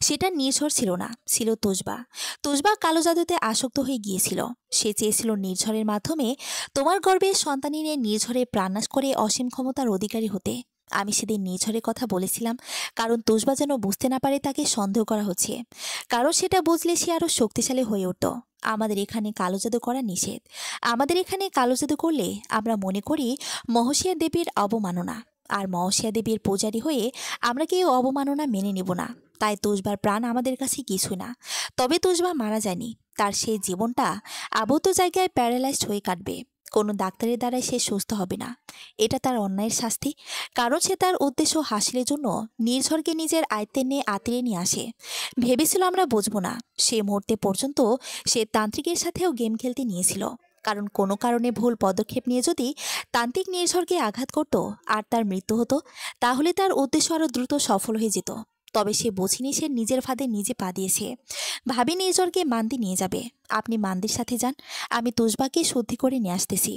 সেটা নির্ঝর ছিল না, ছিল তুষবা। তুষবা কালো জাদুতে আসক্ত হয়ে গিয়েছিল। সে চেয়েছিল নির্ঝরের মাধ্যমে তোমার গর্ভে সন্তানী নিয়ে নির্ঝরে প্রাণনাশ করে অসীম ক্ষমতার অধিকারী হতে। আমি সেদিন নির্ঝরের কথা বলেছিলাম, কারণ তুষবা যেন বুঝতে না পারে তাকে সন্দেহ করা হচ্ছে। কারণ সেটা বুঝলে সে আরো শক্তিশালী হয়ে উঠত। আমাদের এখানে কালো জাদু করা নিষেধ। আমাদের এখানে কালো জাদু করলে আমরা মনে করি মহসিয়া দেবীর অবমাননা, আর মহসিয়া দেবীর পূজারী হয়ে আমরা কেউ অবমাননা মেনে নেব না। তাই তুষবার প্রাণ আমাদের কাছে কিছু না। তবে তুষবা মারা যায়নি। তার সেই জীবনটা আবদ্ধ জায়গায় প্যারালাইজড হয়ে কাটবে। কোনো ডাক্তারের দ্বারাই সে সুস্থ হবে না। এটা তার অন্যায়ের শাস্তি। কারণ সে তার উদ্দেশ্য হাসিলের জন্য নির্ঝরকে নিজের আয়ত্তে নিয়ে আতিরে নিয়ে আসে। ভেবেছিল আমরা বুঝবো না। সে মুহূর্তে পর্যন্ত সে তান্ত্রিকের সাথেও গেম খেলতে নিয়েছিল। কারণ কোনো কারণে ভুল পদক্ষেপ নিয়ে যদি তান্ত্রিক নির্ঝরকে আঘাত করত আর তার মৃত্যু হতো, তাহলে তার উদ্দেশ্য আরও দ্রুত সফল হয়ে যেত। তবে সে বোঝেনি সে নিজের ফাঁদে নিজে পা দিয়েছে। ভাবি নির্ঝরকে মান্দি নিয়ে যাবে। আপনি মান্দির সাথে যান, আমি তুষবাকে শুদ্ধি করে নিয়ে আসতেছি।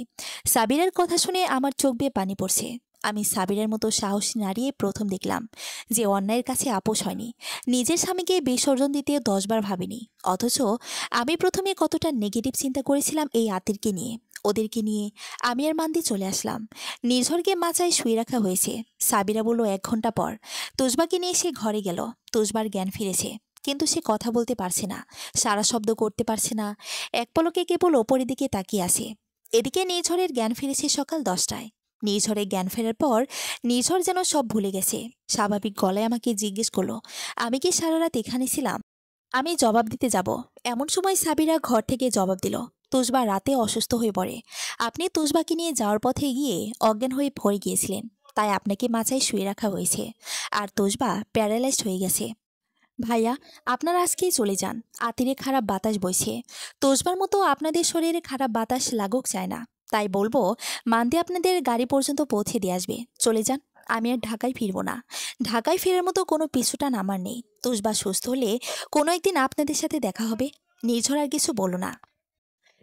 সাবিরের কথা শুনে আমার চোখ বেয়ে পানি পড়ছে। আমি সাবিরের মতো সাহসী নারী প্রথম দেখলাম যে অন্যায়ের কাছে আপোষ হয়নি। নিজের স্বামীকে বিসর্জন দিতে 10 বার ভাবিনি। অথচ আমি প্রথমে কতটা নেগেটিভ চিন্তা করেছিলাম এই আতিরকে নিয়ে। ওদেরকে নিয়ে আমি আর মান্দি চলে আসলাম। নির্ঝরকে মাচায় শুয়ে রাখা হয়েছে। সাবিরা বলল 1 ঘন্টা পর। তুষবাকে নিয়ে সে ঘরে গেল। তুষবার জ্ঞান ফিরেছে, কিন্তু সে কথা বলতে পারছে না, সারা শব্দ করতে পারছে না। এক পলকে কেবল ওপরের দিকে তাকিয়ে আছে। এদিকে নির্ঝরের জ্ঞান ফিরেছে সকাল 10টায়। নির্ঝরের জ্ঞান ফেরার পর নির্ঝর যেন সব ভুলে গেছে। স্বাভাবিক গলায় আমাকে জিজ্ঞেস করলো, আমি কি সারা রাত এখানে ছিলাম? আমি জবাব দিতে যাব এমন সময় সাবিরা ঘর থেকে জবাব দিল, তুষবা রাতে অসুস্থ হয়ে পড়ে। আপনি তুষবাকে নিয়ে যাওয়ার পথে গিয়ে অজ্ঞান হয়ে পড়ে গিয়েছিলেন, তাই আপনাকে মাচায় শুয়ে রাখা হয়েছে। আর তুষবা প্যারালাইজড হয়ে গেছে। ভাইয়া, আপনারা আজকেই চলে যান। আতিরে খারাপ বাতাস বইছে। তোজবার মতো আপনাদের শরীরে খারাপ বাতাস লাগুক চায় না। তাই বলবো, মান্দি আপনাদের গাড়ি পর্যন্ত পৌঁছে দিয়ে আসবে। চলে যান। আমি আর ঢাকায় ফিরবো না। ঢাকায় ফেরার মতো কোনো পিছুটান আমার নেই। তোজবা সুস্থ হলে কোনো একদিন আপনাদের সাথে দেখা হবে। নির্ঝর আর কিছু বলো না।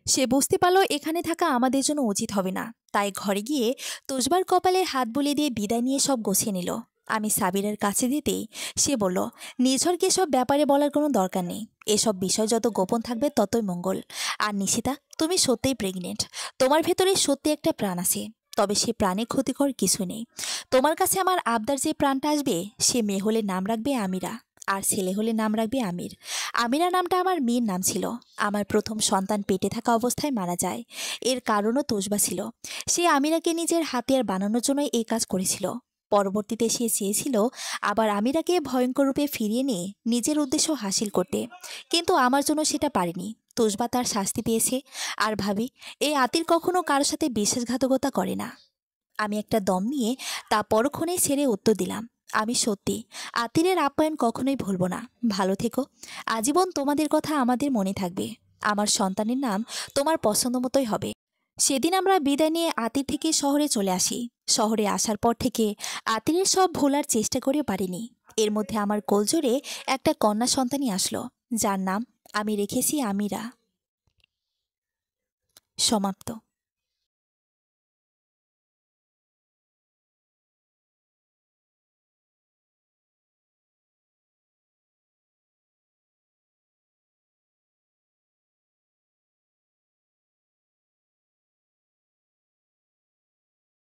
সে বুঝতে পারলো এখানে থাকা আমাদের জন্য উচিত হবে না। তাই ঘরে গিয়ে তুষবার কপালে হাত বুলিয়ে দিয়ে বিদায় নিয়ে সব গুছিয়ে নিল। আমি সাবিরের কাছে দিতেই সে বলল, নিঝরকে সব ব্যাপারে বলার কোনো দরকার নেই। এসব বিষয় যত গোপন থাকবে ততই মঙ্গল। আর নিশিতা, তুমি সত্যিই প্রেগনেন্ট। তোমার ভেতরে সত্যি একটা প্রাণ আছে। তবে সে প্রাণে ক্ষতিকর কিছু নেই। তোমার কাছে আমার আবদার যে প্রাণটা আসবে, সে মেয়ে হলে নাম রাখবে আমিরা, আর ছেলে হলে নাম রাখবে আমির। আমিরা নামটা আমার মেয়ের নাম ছিল। আমার প্রথম সন্তান পেটে থাকা অবস্থায় মারা যায়। এর কারণও তোষবা ছিল। সে আমিরাকে নিজের হাতিয়ার বানানোর জন্যই এই কাজ করেছিল। পরবর্তীতে সে চেয়েছিল আবার আমিরাকে ভয়ঙ্কর রূপে ফিরিয়ে নিয়ে নিজের উদ্দেশ্য হাসিল করতে। কিন্তু আমার জন্য সেটা পারেনি। তোষবা তার শাস্তি পেয়েছে। আর ভাবি, এই আতির কখনো কারোর সাথে বিশ্বাসঘাতকতা করে না। আমি একটা দম নিয়ে তা পরক্ষণেই ছেড়ে উত্তর দিলাম, আমি সত্যি আতিরের আপ্যায়ন কখনোই ভুলব না। ভালো থেকো। আজীবন তোমাদের কথা আমাদের মনে থাকবে। আমার সন্তানের নাম তোমার পছন্দ মতোই হবে। সেদিন আমরা বিদায় নিয়ে আতির থেকে শহরে চলে আসি। শহরে আসার পর থেকে আতিরের সব ভোলার চেষ্টা করেও পারিনি। এর মধ্যে আমার কোলজোরে একটা কন্যা সন্তানই আসলো, যার নাম আমি রেখেছি আমিরা। সমাপ্ত।